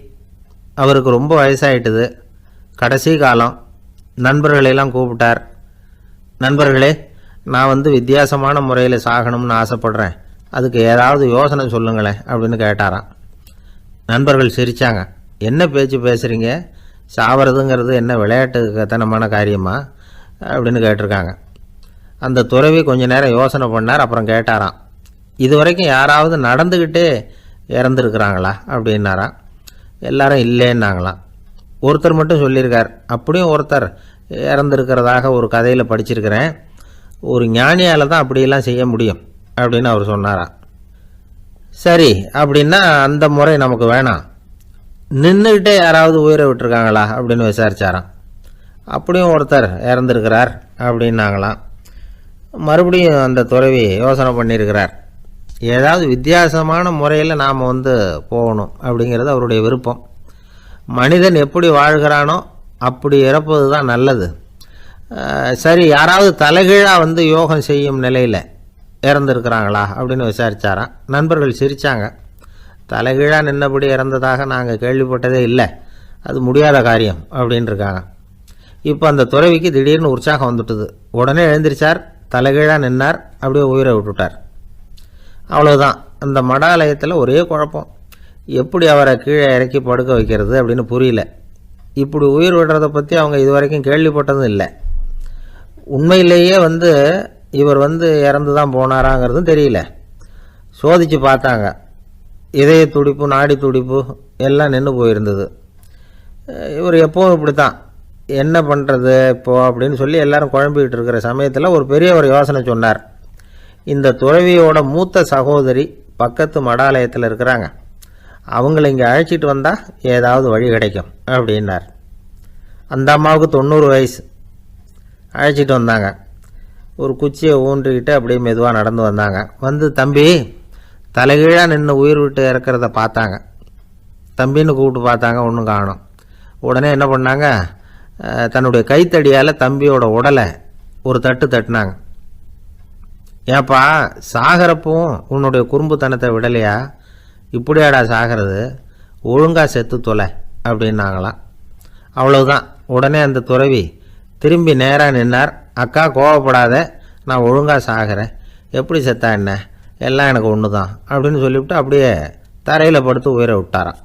அவருக்கு ரொம்ப வயசாயிட்டுது, கடைசி காலம். நண்பர்களெல்லாம் கூப்பிட்டார். நண்பர்களே, நான் வித்தியாசமான முறையில் சாகணும்னு ஆசைப்படுறேன், அதுக்கு ஏதாவது யோசனை சொல்லுங்களேன் அப்படின்னு கேட்டாராம். நண்பர்கள் சிரித்தாங்க. என்ன பேச்சு பேசுகிறீங்க, சாவறதுங்கிறது என்ன விளையாட்டு கத்தனமான காரியமா அப்படின்னு கேட்டிருக்காங்க. அந்த துறவி கொஞ்ச நேரம் யோசனை பண்ணார். அப்புறம் கேட்டாராம், இது வரைக்கும் யாராவது நடந்துக்கிட்டே இறந்துருக்குறாங்களா அப்படின்னாராம். எல்லாரும் இல்லைன்னாங்களாம். ஒருத்தர் மட்டும் சொல்லியிருக்கார். அப்படியும் ஒருத்தர் இறந்துருக்கிறதாக ஒரு கதையில் படிச்சிருக்கிறேன், ஒரு ஞானியால் தான் அப்படியெல்லாம் செய்ய முடியும் அப்படின்னு அவர் சொன்னாராம். சரி, அப்படின்னா அந்த முறை நமக்கு வேணாம், நின்றுக்கிட்டே யாராவது உயிரை விட்டுருக்காங்களா அப்படின்னு விசாரிச்சாராம். அப்படியும் ஒருத்தர் இறந்துருக்கிறார் அப்படின்னாங்களாம். மறுபடியும் அந்த துறவி யோசனை பண்ணியிருக்கிறார். ஏதாவது வித்தியாசமான முறையில் நாம் போகணும் அப்படிங்கிறது அவருடைய விருப்பம். மனிதன் எப்படி வாழ்கிறானோ அப்படி இறப்பது தான் நல்லது. சரி, யாராவது தலைகீழாக யோகம் செய்யும் நிலையில் இறந்துருக்கிறாங்களா அப்படின்னு விசாரித்தாராம். நண்பர்கள் சிரித்தாங்க. தலைகீழாக நின்னபடி இறந்ததாக நாங்கள் கேள்விப்பட்டதே இல்லை, அது முடியாத காரியம் அப்படின்னு இருக்காங்க. இப்போ அந்த துறவிக்கு திடீர்னு உற்சாகம் வந்துட்டுது. உடனே எழுந்திரிச்சார், தலைகீழாக நின்னார், அப்படியே உயிரை விட்டுட்டார். அவ்வளோதான். அந்த மடாலயத்தில் ஒரே குழப்பம். எப்படி அவரை கீழே இறக்கி படுக்க வைக்கிறது அப்படின்னு புரியல. இப்படி உயிர் விடுறதை பற்றி அவங்க இதுவரைக்கும் கேள்விப்பட்டதும் இல்லை. உண்மையிலேயே இவர் இறந்து தான் போனாராங்கிறதும் தெரியல. சோதித்து பார்த்தாங்க. இதய துடிப்பு, நாடி துடிப்பு எல்லாம் நின்று போயிருந்தது. இவர் எப்போவும் இப்படி தான், என்ன பண்ணுறது இப்போது அப்படின்னு சொல்லி எல்லாரும் குழம்பிக்கிட்டு இருக்கிற சமயத்தில் ஒரு பெரியவர் யோசனை சொன்னார். இந்த துறவியோட மூத்த சகோதரி பக்கத்து மடாலயத்தில் இருக்கிறாங்க, அவங்கள இங்கே அழைச்சிட்டு வந்தால் ஏதாவது வழி கிடைக்கும் அப்படின்னார். அந்த அம்மாவுக்கு 90 வயசு. அழைச்சிட்டு வந்தாங்க. ஒரு குச்சியை ஊன்றிக்கிட்டு அப்படியே மெதுவாக நடந்து வந்தாங்க. தம்பி தலைகீழாக நின்று உயிர் விட்டு இறக்கிறத பார்த்தாங்க. தம்பின்னு கூப்பிட்டு பார்த்தாங்க, ஒன்றும் காணும். உடனே என்ன பண்ணாங்க, தன்னுடைய கைத்தடியால் தம்பியோட உடலை ஒரு தட்டுனாங்க. ஏப்பா, சாகிறப்பவும் உன்னுடைய குறும்புத்தனத்தை விடலையா? இப்படியாடா சாகிறது, ஒழுங்காக செத்து தொலை அப்படின்னாங்களாம். அவ்வளவுதான். உடனே அந்த துறவி திரும்பி நேராக நின்னார். அக்கா, கோவப்படாத, நான் ஒழுங்காக சாகிறேன், எப்படி செத்தா என்ன, எல்லாம் எனக்கு ஒன்று தான் அப்படின்னு சொல்லிவிட்டு அப்படியே தரையில் படுத்து உயிரை விட்டாராம்.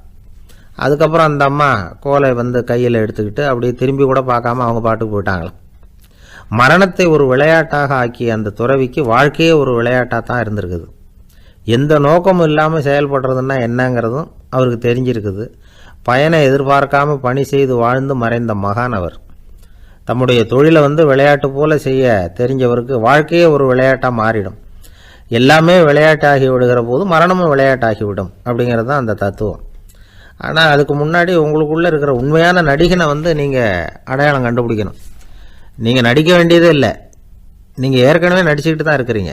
அதுக்கப்புறம் அந்த அம்மா கோலை கையில் எடுத்துக்கிட்டு அப்படியே திரும்பி கூட பார்க்காம அவங்க பாட்டுக்கு போயிட்டாங்களாம். மரணத்தை ஒரு விளையாட்டாக ஆக்கிய அந்த துறவிக்கு வாழ்க்கையே ஒரு விளையாட்டாக தான் இருந்திருக்குது. எந்த நோக்கமும் இல்லாமல் செயல்படுறதுன்னா என்னங்கிறதும் அவருக்கு தெரிஞ்சிருக்குது. பயனை எதிர்பார்க்காம பணி செய்து வாழ்ந்து மறைந்த மகான் அவர். தம்முடைய தொழிலை விளையாட்டு போல செய்ய தெரிஞ்சவருக்கு வாழ்க்கையே ஒரு விளையாட்டாக மாறிடும். எல்லாமே விளையாட்டாகி விடுகிற போது மரணமும் விளையாட்டாகிவிடும் அப்படிங்கிறது தான் அந்த தத்துவம். ஆனால் அதுக்கு முன்னாடி உங்களுக்குள்ளே இருக்கிற உண்மையான நடிகனை நீங்கள் அடையாளம் கண்டுபிடிக்கணும். நீங்கள் நடிக்க வேண்டியதே இல்லை, நீங்கள் ஏற்கனவே நடிச்சுக்கிட்டு தான் இருக்கிறீங்க.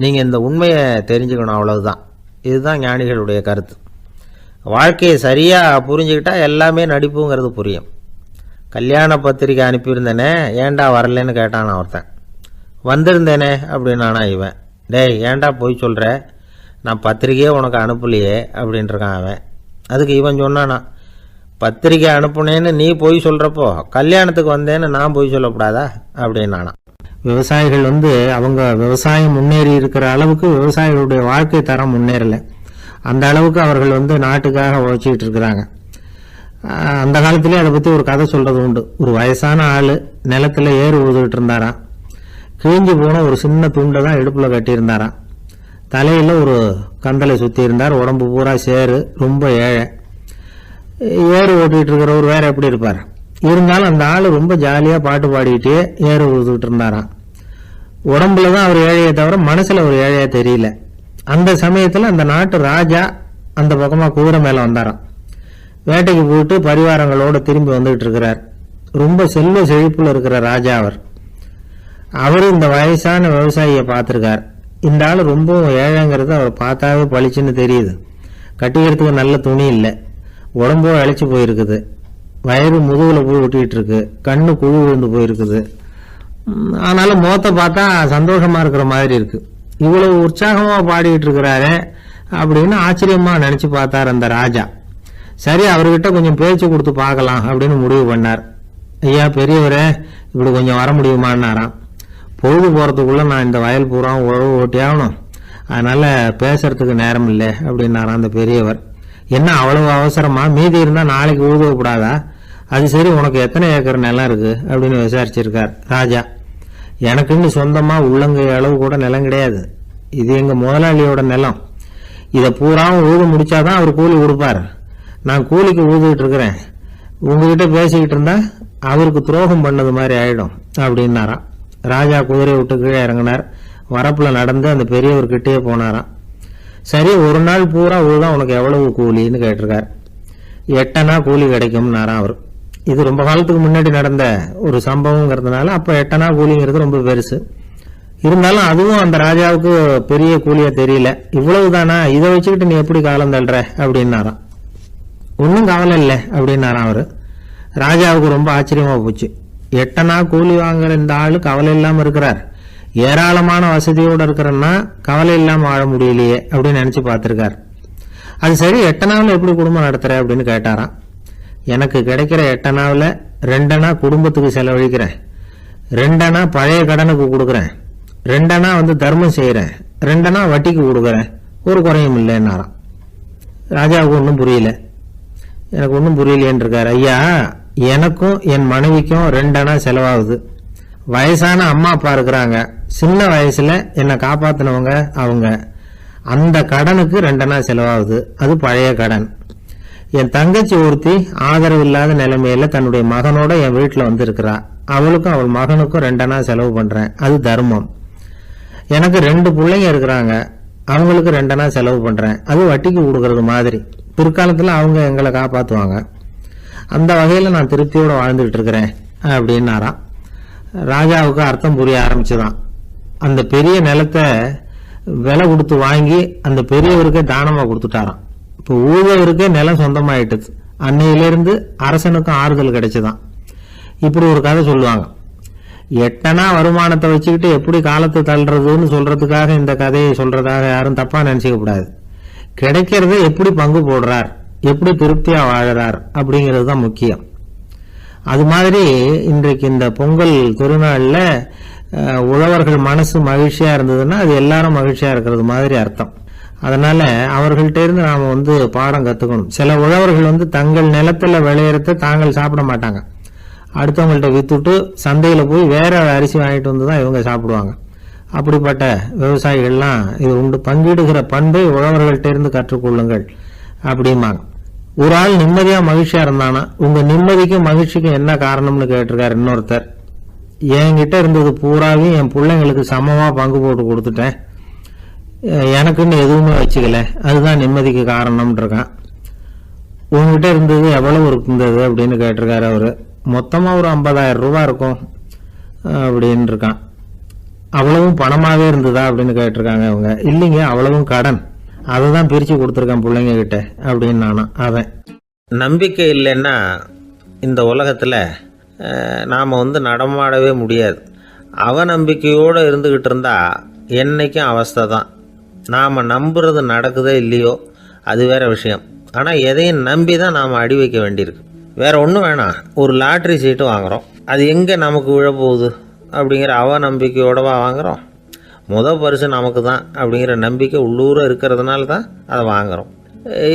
நீங்கள் இந்த உண்மையை தெரிஞ்சுக்கணும், அவ்வளவுதான். இதுதான் ஞானிகளுடைய கருத்து. வாழ்க்கையை சரியாக புரிஞ்சுக்கிட்டால் எல்லாமே நடிப்புங்கிறது புரியும். கல்யாண பத்திரிக்கை அனுப்பியிருந்தேனே, ஏன்டா வரலன்னு கேட்டான் ஒருத்தன். வந்திருந்தேனே அப்படின்னானா இவன். டேய், ஏன்டா போய் சொல்கிற, நான் பத்திரிக்கையே உனக்கு அனுப்பலையே அப்படின்ட்டுருக்கான் அவன். அதுக்கு இவன் சொன்னானா, பத்திரிக்கை அனுப்புனேன்னு நீ போய் சொல்கிறப்போ கல்யாணத்துக்கு வந்தேன்னு நான் போய் சொல்லக்கூடாதா அப்படின்னானா. விவசாயிகள் அவங்க விவசாயம் முன்னேறி இருக்கிற அளவுக்கு விவசாயிகளுடைய வாழ்க்கை தரம் முன்னேறலை. அந்த அளவுக்கு அவர்கள் நாட்டுக்காக உழைச்சிக்கிட்டு இருக்கிறாங்க. அந்த காலத்திலே அதை பற்றி ஒரு கதை சொல்கிறது உண்டு. ஒரு வயசான ஆள் நிலத்தில் ஏறு உழுதுகிட்டு இருந்தாராம். கிழிஞ்சு போன ஒரு சின்ன துண்டை தான் இடுப்பில் கட்டியிருந்தாராம். தலையில் ஒரு கந்தலை சுற்றி இருந்தார். உடம்பு பூரா சேரு, ரொம்ப ஏழை. ஏறு ஓட்டிகிட்டு இருக்கிறவர் வேறு எப்படி இருப்பார்? இருந்தாலும் அந்த ஆள் ரொம்ப ஜாலியாக பாட்டு பாடிக்கிட்டே ஏறு உழுதுகிட்டு இருந்தாராம். உடம்புல தான் அவர் ஏழையை தவிர மனசில் ஒரு ஏழையாக தெரியல. அந்த சமயத்தில் அந்த நாட்டு ராஜா அந்த பக்கமாக குதிரை மேலே வந்தாராம். வேட்டைக்கு போயிட்டு பரிவாரங்களோடு திரும்பி வந்துகிட்டு இருக்கிறார். ரொம்ப செல்வ செழிப்பில் இருக்கிற ராஜா அவர். அவரும் இந்த வயசான விவசாயியை பார்த்துருக்கார். இந்த ஆள் ரொம்பவும் ஏழைங்கிறது அவர் பார்த்தாவே பளிச்சுன்னு தெரியுது. கட்டிக்கிறதுக்கு நல்ல துணி இல்லை, உடம்போ இழைச்சி போயிருக்குது, வயிறு முதுகில் போய் ஒட்டிகிட்டு இருக்கு, கண்ணு குழு விழுந்து போயிருக்குது. ஆனாலும் முகத்தை பார்த்தா சந்தோஷமாக இருக்கிற மாதிரி இருக்கு. இவ்வளவு உற்சாகமாக பாடிக்கிட்டு இருக்கிறாரு அப்படின்னு ஆச்சரியமாக நினச்சி பார்த்தார் அந்த ராஜா. சரி, அவர்கிட்ட கொஞ்சம் பேச்சு கொடுத்து பார்க்கலாம் அப்படின்னு முடிவு பண்ணார். ஐயா பெரியவரே, இப்படி கொஞ்சம் வர முடியுமான்னாராம். பொழுது போகிறதுக்குள்ளே நான் இந்த வயல் பூரா உழவு ஓட்டி ஆகணும், அதனால் பேசுறதுக்கு நேரம் இல்லை அப்படின்னாராம் அந்த பெரியவர். என்ன அவ்வளவு அவசரமா? மீதி இருந்தால் நாளைக்கு உழுதக்கூடாதா? அது சரி, உனக்கு எத்தனை ஏக்கர் நிலம் இருக்குது அப்படின்னு விசாரிச்சிருக்கார் ராஜா. எனக்குன்னு சொந்தமாக உள்ளங்கை அளவு கூட நிலம் கிடையாது. இது எங்கள் முதலாளியோட நிலம். இதை பூராவும் உழுது முடிச்சாதான் அவர் கூலி கொடுப்பார். நான் கூலிக்கு உழுதுகிட்டு இருக்கிறேன். உங்ககிட்ட பேசிக்கிட்டு இருந்தா அவருக்கு துரோகம் பண்ணது மாதிரி ஆயிடும் அப்படின்னாராம். ராஜா குதிரையை விட்டு கீழே இறங்கினார். வரப்பில் நடந்து அந்த பெரியவர்கிட்டயே போனாராம். சரி, ஒரு நாள் பூரா உழுதான் உனக்கு எவ்வளவு கூலின்னு கேட்டிருக்கார். 8 அணா கூலி கிடைக்கும்னாராம் அவர். இது ரொம்ப காலத்துக்கு முன்னாடி நடந்த ஒரு சம்பவங்கிறதுனால அப்போ 8 அணா கூலிங்கிறது ரொம்ப பெருசு. இருந்தாலும் அதுவும் அந்த ராஜாவுக்கு பெரிய கூலியா தெரியல. இவ்வளவு தானா, இதை வச்சுக்கிட்டு நீ எப்படி காலம் தள்ளுற அப்படின்னாராம். ஒன்றும் கவலை இல்லை அப்படின்னாராம் அவரு. ராஜாவுக்கு ரொம்ப ஆச்சரியமா போச்சு. 8 அணா கூலி வாங்குற இந்த ஆளு கவலை இல்லாம இருக்கிறார், ஏராளமான வசதியோட இருக்கிறன்னா கவலை இல்லாம வாழ முடியலையே அப்படின்னு நினைச்சு பார்த்திருக்கார். அது சரி, 8 அணாவில் எப்படி குடும்பம் நடத்துற அப்படின்னு கேட்டாராம். எனக்கு கிடைக்கிற 8 அணாவில் 2 அணா குடும்பத்துக்கு செலவழிக்கிறேன், 2 அணா பழைய கடனுக்கு கொடுக்குறேன், 2 அணா தர்மம் செய்யறேன், 2 அணா வட்டிக்கு கொடுக்குறேன், ஒரு குறையும் இல்லைன்னாராம். ராஜாவுக்கு ஒன்றும் புரியல. எனக்கு ஒன்றும் புரியலேன்னு இருக்காரு. ஐயா, எனக்கும் என் மனைவிக்கும் 2 அணா செலவாகுது. வயசான அம்மா அப்பா இருக்கிறாங்க, சின்ன வயசுல என்னை காப்பாத்தினவங்க அவங்க. அந்த கடனுக்கு 2 அணா செலவாகுது, அது பழைய கடன். என் தங்கச்சி ஒருத்தி ஆதரவு இல்லாத நிலைமையில தன்னுடைய மகனோட என் வீட்டில் வந்திருக்கிறா, அவளுக்கும் அவள் மகனுக்கும் 2 அணா செலவு பண்றேன், அது தர்மம். எனக்கு 2 பிள்ளைங்க இருக்கிறாங்க, அவங்களுக்கு 2 அணா செலவு பண்றேன், அது வட்டிக்கு கொடுக்கறது மாதிரி. பிற்காலத்துல அவங்க எங்களை காப்பாத்துவாங்க. அந்த வகையில நான் திருப்தியோட வாழ்ந்துகிட்டு இருக்கிறேன் அப்படின்னாராம். ராஜாவுக்கு அர்த்தம் புரிய ஆரம்பிச்சுதான். அந்த பெரிய நிலத்தை விலை கொடுத்து வாங்கி அந்த பெரியவருக்கே தானமா கொடுத்துட்டாராம். இப்போ ஊழவருக்கே நிலம் சொந்தமாயிட்டுது. அன்னையிலிருந்து அரசனுக்கும் ஆறுதல் கிடைச்சுதான். இப்படி ஒரு கதை சொல்லுவாங்க. 8 அணா வருமானத்தை வச்சுக்கிட்டு எப்படி காலத்தை தள்ளுறதுன்னு சொல்றதுக்காக இந்த கதையை சொல்றதாக யாரும் தப்பா நினைச்சுக்க கூடாது. கிடைக்கிறத எப்படி பங்கு போடுறார், எப்படி திருப்தியா வாழறார் அப்படிங்கிறது தான் முக்கியம். அது மாதிரி இன்றைக்கு இந்த பொங்கல் திருநாள்ல உழவர்கள் மனசு மகிழ்ச்சியா இருந்ததுன்னா அது எல்லாரும் மகிழ்ச்சியா இருக்கிறது மாதிரி அர்த்தம். அதனால அவர்கள்ட்ட இருந்து நாம பாடம் கத்துக்கணும். சில உழவர்கள் தங்கள் நிலத்துல விளையறத தாங்கள் சாப்பிட மாட்டாங்க, அடுத்தவங்கள்ட்ட வித்துட்டு சந்தையில போய் வேற அரிசி வாங்கிட்டு வந்துதான் இவங்க சாப்பிடுவாங்க. அப்படிப்பட்ட விவசாயிகள்லாம் இது உண்டு. பங்கிடுகிற பண்பை உழவர்கள்ட்ட இருந்து கற்றுக்கொள்ளுங்கள் அப்படிம்பாங்க. ஒரு ஆள் நிம்மதியா மகிழ்ச்சியா இருந்தானா, உங்க நிம்மதிக்கும் மகிழ்ச்சிக்கும் என்ன காரணம்னு கேட்டிருக்காரு இன்னொருத்தர். என்கிட்ட இருந்தது பூராவையும் என் பிள்ளைங்களுக்கு சமமா பங்கு போட்டு கொடுத்துட்டேன், எனக்குன்னு எதுவுமே வச்சுக்கல, அதுதான் நிம்மதிக்கு காரணம்னு இருக்கான். உங்ககிட்ட இருந்தது எவ்வளவு இருந்தது அப்படின்னு கேட்டிருக்காரு அவரு. மொத்தமா ஒரு 50,000 ரூபாய் இருக்கும் அப்படின்னு இருக்கான். அவ்வளவும் பணமாவே இருந்ததா அப்படின்னு கேட்டிருக்காங்க அவங்க. இல்லைங்க, அவ்வளவும் கடன், அதை தான் பிரிச்சு கொடுத்துருக்கேன் பிள்ளைங்க கிட்ட அப்படின்னு நானா. அவன் நம்பிக்கை இல்லைன்னா இந்த உலகத்தில் நாம் நடமாடவே முடியாது. அவநம்பிக்கையோடு இருந்துக்கிட்டு இருந்தால் என்றைக்கும் அவஸ்தை தான். நாம் நம்புறது நடக்குதோ இல்லையோ அது வேற விஷயம். ஆனால் எதையும் நம்பி தான் நாம் அடி வைக்க வேண்டியிருக்கு. வேற ஒன்றும் வேணாம், ஒரு லாட்ரி சீட்டு வாங்குகிறோம், அது எங்கே நமக்கு விழப்போகுது அப்படிங்கிற அவநம்பிக்கையோடவா வாங்குகிறோம். பரிசு நமக்கு தான் அப்படிங்கிற நம்பிக்கை உள்ளூர இருக்கிறதுனால தான் அதை வாங்குகிறோம்.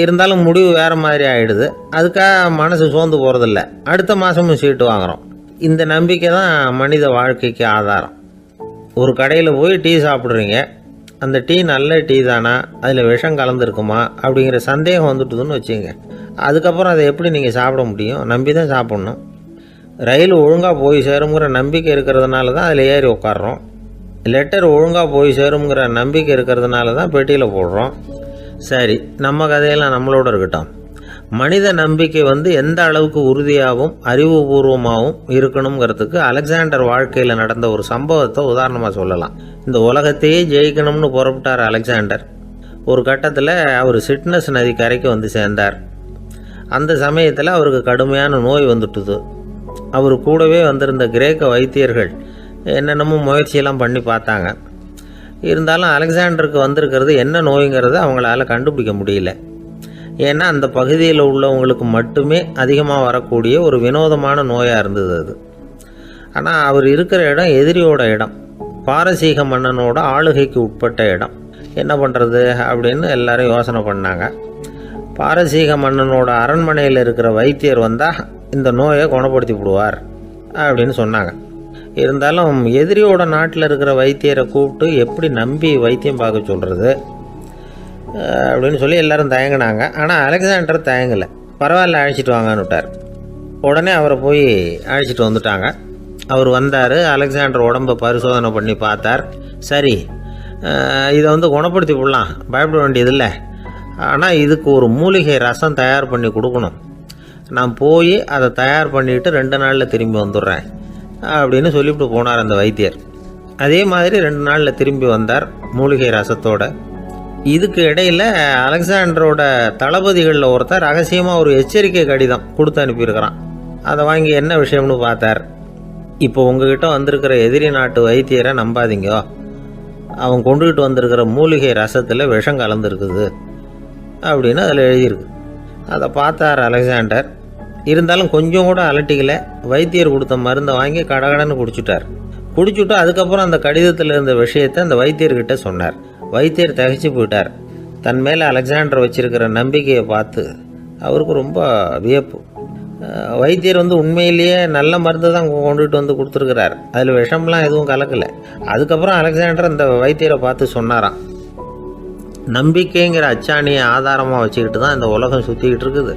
இருந்தாலும் முடிவு வேறு மாதிரி ஆகிடுது, அதுக்காக மனசு சோர்ந்து போகிறதில்ல, அடுத்த மாதமும் சீட்டு வாங்குகிறோம். இந்த நம்பிக்கை தான் மனித வாழ்க்கைக்கு ஆதாரம். ஒரு கடையில் போய் டீ சாப்பிட்றீங்க, அந்த டீ நல்ல டீ தானா, அதில் விஷம் கலந்துருக்குமா அப்படிங்கிற சந்தேகம் வந்துட்டுதுன்னு வச்சுங்க. அதுக்கப்புறம் அதை எப்படி நீங்கள் சாப்பிட முடியும்? நம்பி தான் சாப்பிட்ணும். ரயில் ஒழுங்காக போய் சேருங்கிற நம்பிக்கை இருக்கிறதுனால தான் அதில் ஏறி உட்காடுறோம். லெட்டர் ஒழுங்காக போய் சேருங்கிற நம்பிக்கை இருக்கிறதுனால தான் பெட்டியில் போடுறோம். சரி, நம்ம கதையெல்லாம் நம்மளோட இருக்கட்டும். மனித நம்பிக்கை எந்த அளவுக்கு உறுதியாகவும் அறிவுபூர்வமாகவும் இருக்கணுங்கிறதுக்கு அலெக்சாண்டர் வாழ்க்கையில் நடந்த ஒரு சம்பவத்தை உதாரணமாக சொல்லலாம். இந்த உலகத்தையே ஜெயிக்கணும்னு புறப்பட்டார் அலெக்சாண்டர். ஒரு கட்டத்தில் அவர் சிட்னஸ் நதி கரைக்கு சேர்ந்தார். அந்த சமயத்தில் அவருக்கு கடுமையான நோய் வந்துட்டுது. அவர் கூடவே வந்திருந்த கிரேக்க வைத்தியர்கள் என்னென்னமோ முயற்சியெல்லாம் பண்ணி பார்த்தாங்க. இருந்தாலும் அலெக்சாண்டருக்கு வந்திருக்கிறது என்ன நோய்ங்கிறத அவங்களால கண்டுபிடிக்க முடியல. ஏன்னா அந்த பகுதியில் உள்ளவங்களுக்கு மட்டுமே அதிகமாக வரக்கூடிய ஒரு வினோதமான நோயாக இருந்தது அது. ஆனால் அவர் இருக்கிற இடம் எதிரியோட இடம், பாரசீக மன்னனோட ஆளுகைக்கு உட்பட்ட இடம். என்ன பண்ணுறது அப்படின்னு எல்லாரும் யோசனை பண்ணாங்க. பாரசீக மன்னனோட அரண்மனையில் இருக்கிற வைத்தியர் வந்தால் இந்த நோயை குணப்படுத்தி விடுவார் அப்படின்னு சொன்னாங்க. இருந்தாலும் எதிரியோட நாட்டில் இருக்கிற வைத்தியரை கூப்பிட்டு எப்படி நம்பி வைத்தியம் பார்க்க சொல்கிறது அப்படின்னு சொல்லி எல்லாரும் தயங்கினாங்க. ஆனால் அலெக்சாண்டர் தயங்கலை. பரவாயில்ல, அழைச்சிட்டு வாங்கன்னு விட்டார். உடனே அவரை போய் அழைச்சிட்டு வந்துட்டாங்க. அவர் வந்தார். அலெக்சாண்டர் உடம்பை பரிசோதனை பண்ணி பார்த்தார். சரி, இதை குணப்படுத்தி விடலாம், பயப்பட வேண்டியதில்லை. ஆனால் இதுக்கு ஒரு மூலிகை ரசம் தயார் பண்ணி கொடுக்கணும். நான் போய் அதை தயார் பண்ணிவிட்டு 2 நாளில் திரும்பி வந்துடுறேன் அப்படின்னு சொல்லிவிட்டு போனார் அந்த வைத்தியர். அதே மாதிரி 2 நாளில் திரும்பி வந்தார் மூலிகை ரசத்தோட. இதுக்கு இடையில் அலெக்சாண்டரோட தளபதிகளில் ஒருத்தர் ரகசியமாக ஒரு எச்சரிக்கை கடிதம் கொடுத்து அனுப்பியிருக்கிறான். அதை வாங்கி என்ன விஷயம்னு பார்த்தார். இப்போ உங்ககிட்ட வந்திருக்கிற எதிரி நாட்டு வைத்தியரை நம்பாதீங்க, அவன் கொண்டுகிட்டு வந்திருக்கிற மூலிகை ரசத்தில் விஷம் கலந்துருக்குது அப்படின்னு அதில் எழுதியிருக்கு. அதை பார்த்தார் அலெக்சாண்டர். இருந்தாலும் கொஞ்சம் கூட அலட்டிக்கல. வைத்தியர் கொடுத்த மருந்தை வாங்கி கடகடன்னு குடிச்சுட்டு அதுக்கப்புறம் அந்த கடிதத்தில் இருந்த விஷயத்தை அந்த வைத்தியர்கிட்ட சொன்னார். வைத்தியர் திகைச்சு போயிட்டார். தன் மேலே அலெக்சாண்டர் வச்சிருக்கிற நம்பிக்கையை பார்த்து அவருக்கு ரொம்ப வியப்பு. வைத்தியர் உண்மையிலேயே நல்ல மருந்து தான் கொண்டுகிட்டு வந்து கொடுத்துருக்கிறார், அதில் விஷம்லாம் எதுவும் கலக்கலை. அதுக்கப்புறம் அலெக்சாண்டர் அந்த வைத்தியரை பார்த்து சொன்னாராம், நம்பிக்கைங்கிற அச்சாணியை ஆதாரமாக வச்சுக்கிட்டு தான் இந்த உலகம் சுற்றிக்கிட்டு இருக்குது.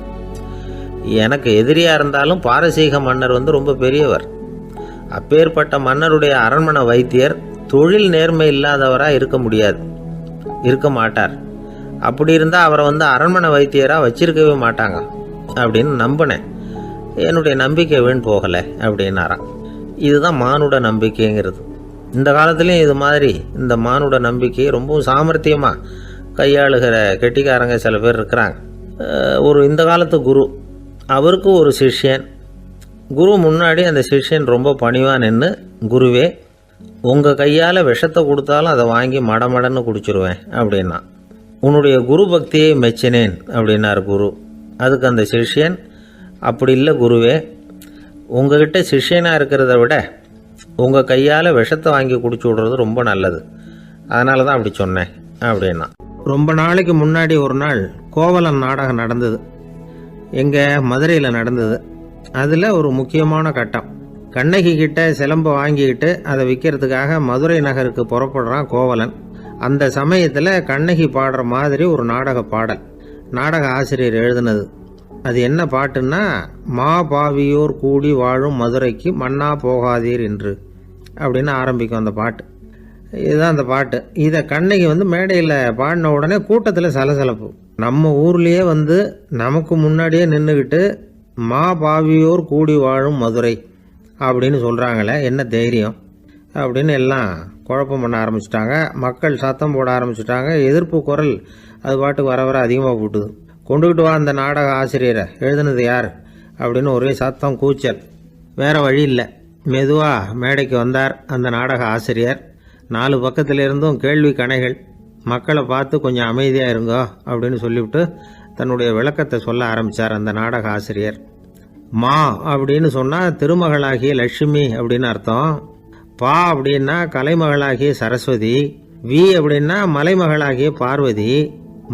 எனக்கு எதிரியாக இருந்தாலும் பாரசீக மன்னர் ரொம்ப பெரியவர். அப்பேற்பட்ட மன்னருடைய அரண்மனை வைத்தியர் தொழில் நேர்மை இல்லாதவராக இருக்க மாட்டார். அப்படி இருந்தால் அவரை அரண்மனை வைத்தியராக வச்சிருக்கவே மாட்டாங்க அப்படின்னு நம்பினேன். என்னுடைய நம்பிக்கை வீண் போகலை அப்படின்னாராம். இதுதான் மானுட நம்பிக்கைங்கிறது. இந்த காலத்துலேயும் இது மாதிரி இந்த மானுட நம்பிக்கையை ரொம்பவும் சாமர்த்தியமாக கையாளுகிற கெட்டிக்காரங்க சில பேர் இருக்கிறாங்க. இந்த காலத்து குரு, அவருக்கு ஒரு சிஷ்யன். குரு முன்னாடி அந்த சிஷ்யன் ரொம்ப பணிவாக நின்று, குருவே உங்கள் கையால் விஷத்தை கொடுத்தாலும் அதை வாங்கி மடமடன்னு குடிச்சிருவேன் அப்படின்னா. உன்னுடைய குரு பக்தியை மெச்சினேன் அப்படின்னார் குரு. அதுக்கு அந்த சிஷ்யன், அப்படி இல்லை குருவே, உங்ககிட்ட சிஷ்யனாக இருக்கிறத விட உங்கள் கையால் விஷத்தை வாங்கி குடிச்சு விடுறது ரொம்ப நல்லது, அதனால தான் அப்படி சொன்னேன் அப்படின்னா. ரொம்ப நாளைக்கு முன்னாடி ஒரு நாள் கோவலன் நாடகம் நடந்தது. எங்கள் மதுரையில் நடந்தது. அதில் ஒரு முக்கியமான கட்டம். கண்ணகி கிட்ட சிலம்பை வாங்கிக்கிட்டு அதை விற்கிறதுக்காக மதுரை நகருக்கு புறப்படுறான் கோவலன். அந்த சமயத்தில் கண்ணகி பாடுற மாதிரி ஒரு நாடக பாடல் நாடக ஆசிரியர் எழுதினது. அது என்ன பாட்டுன்னா, மா பாவியோர் கூடி வாழும் மதுரைக்கு மன்னா போகாதீர் என்று அப்படின்னு ஆரம்பிக்கும் அந்த பாட்டு. இதுதான் அந்த பாட்டு. இதை கண்ணகி மேடையில் பாடின உடனே கூட்டத்தில் சலசலப்பு. நம்ம ஊர்லேயே நமக்கு முன்னாடியே நின்றுக்கிட்டு மா பாவியோர் கூடி வாழும் மதுரை அப்படின்னு சொல்கிறாங்களே, என்ன தைரியம் அப்படின்னு எல்லாம் குழப்பம் பண்ண ஆரம்பிச்சிட்டாங்க. மக்கள் சத்தம் போட ஆரம்பிச்சிட்டாங்க. எதிர்ப்பு குரல் அது பாட்டுக்கு வர அதிகமாக போட்டுது. கொண்டுக்கிட்டு வா அந்த நாடக ஆசிரியரை, எழுதுனது யார் அப்படின்னு ஒரே சத்தம், கூச்சல். வேறு வழி இல்லை. மெதுவாக மேடைக்கு வந்தார் அந்த நாடக ஆசிரியர். 4 பக்கத்திலிருந்தும் கேள்வி கணைகள். மக்களை பார்த்து கொஞ்சம் அமைதியாக இருங்கோ அப்படின்னு சொல்லிவிட்டு தன்னுடைய விளக்கத்தை சொல்ல ஆரம்பித்தார் அந்த நாடக ஆசிரியர். மா அப்படின்னு சொன்னால் திருமகளாகிய லட்சுமி அப்படின்னு அர்த்தம். பா அப்படின்னா கலைமகளாகிய சரஸ்வதி. வி அப்படின்னா மலைமகளாகிய பார்வதி.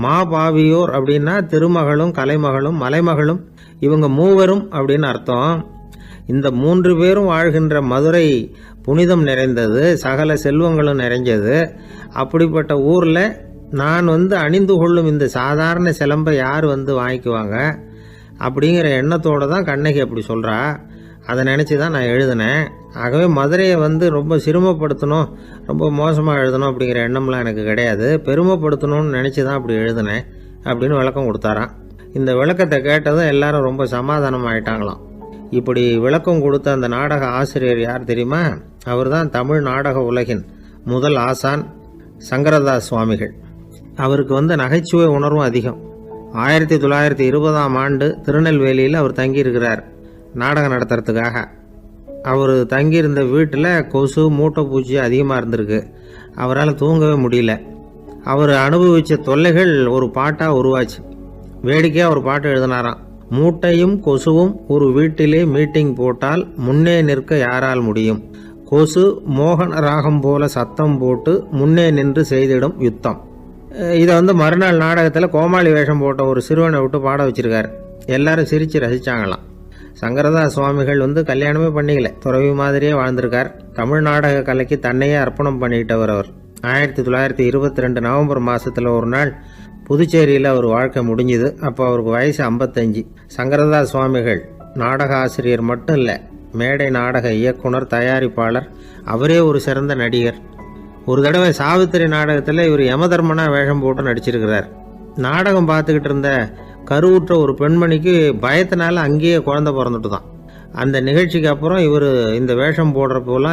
மா பாவியோர் அப்படின்னா திருமகளும் கலைமகளும் மலைமகளும், இவங்க மூவரும் அப்படின்னு அர்த்தம். இந்த 3 பேரும் வாழ்கின்ற மதுரை புனிதம் நிறைந்தது, சகல செல்வங்களும் நிறைஞ்சது. அப்படிப்பட்ட ஊரில் நான் அணிந்து கொள்ளும் இந்த சாதாரண சிலம்பை யார் வாங்கிக்குவாங்க அப்படிங்கிற எண்ணத்தோடு தான் கண்ணகி அப்படி சொல்கிறா. அதை நினச்சி தான் நான் எழுதினேன். ஆகவே மதுரையை ரொம்ப சிரமப்படுத்தணும், ரொம்ப மோசமாக எழுதணும் அப்படிங்கிற எண்ணம்லாம் எனக்கு கிடையாது. பெருமைப்படுத்தணும்னு நினச்சி தான் அப்படி எழுதினேன் அப்படின்னு விளக்கம் கொடுத்தாராம். இந்த விளக்கத்தை கேட்டதும் எல்லாரும் ரொம்ப சமாதானம் ஆயிட்டாங்களாம். இப்படி விளக்கம் கொடுத்த அந்த நாடக ஆசிரியர் யார் தெரியுமா? அவர் தான் தமிழ் நாடக உலகின் முதல் ஆசான் சங்கரதாஸ் சுவாமிகள். அவருக்கு நகைச்சுவை உணர்வும் அதிகம். 1920ஆம் ஆண்டு திருநெல்வேலியில் அவர் தங்கியிருக்கிறார் நாடகம் நடத்துறதுக்காக. அவர் தங்கியிருந்த வீட்டில் கொசு மூட்டைப்பூச்சி அதிகமாக இருந்திருக்கு. அவரால் தூங்கவே முடியல. அவர் அனுபவித்த தொல்லைகள் ஒரு பாட்டாக உருவாச்சு. வேடிக்கையாக ஒரு பாட்டு எழுதினாராம். மூட்டையும் கொசுவும் ஒரு வீட்டிலே மீட்டிங் போட்டால் முன்னே நிற்க யாரால் முடியும்? கொசு மோகன ராகம் போல சத்தம் போட்டு முன்னே நின்று செய்திடும் யுத்தம். இதை மறுநாள் நாடகத்தில் கோமாளி வேஷம் போட்ட ஒரு சிறுவனை விட்டு பாட வச்சிருக்காரு. எல்லாரும் சிரித்து ரசித்தாங்களாம். சங்கரதாஸ் சுவாமிகள் கல்யாணமே பண்ணிக்கல, துறவி மாதிரியே வாழ்ந்திருக்கார். தமிழ் நாடக கலைக்கு தன்னையே அர்ப்பணம் பண்ணிட்டவர் அவர். 1922 நவம்பர் மாதத்தில் ஒரு நாள் புதுச்சேரியில் அவர் வாழ்க்கை முடிஞ்சுது. அப்போ அவருக்கு வயசு 55. சங்கரதாஸ் சுவாமிகள் நாடக ஆசிரியர் மட்டும் இல்லை, மேடை நாடக இயக்குனர், தயாரிப்பாளர். அவரே ஒரு சிறந்த நடிகர். ஒரு தடவை சாவித்திரி நாடகத்தில் இவர் யமதர்மனா வேஷம் போட்டு நடிச்சிருக்கிறார். நாடகம் பார்த்துக்கிட்டு இருந்த கருவுற்ற ஒரு பெண்மணிக்கு பயத்தினால அங்கேயே குழந்தை பிறந்துட்டு தான். அந்த நிகழ்ச்சிக்கு அப்புறம் இவர் இந்த வேஷம் போடுறப்போலாம்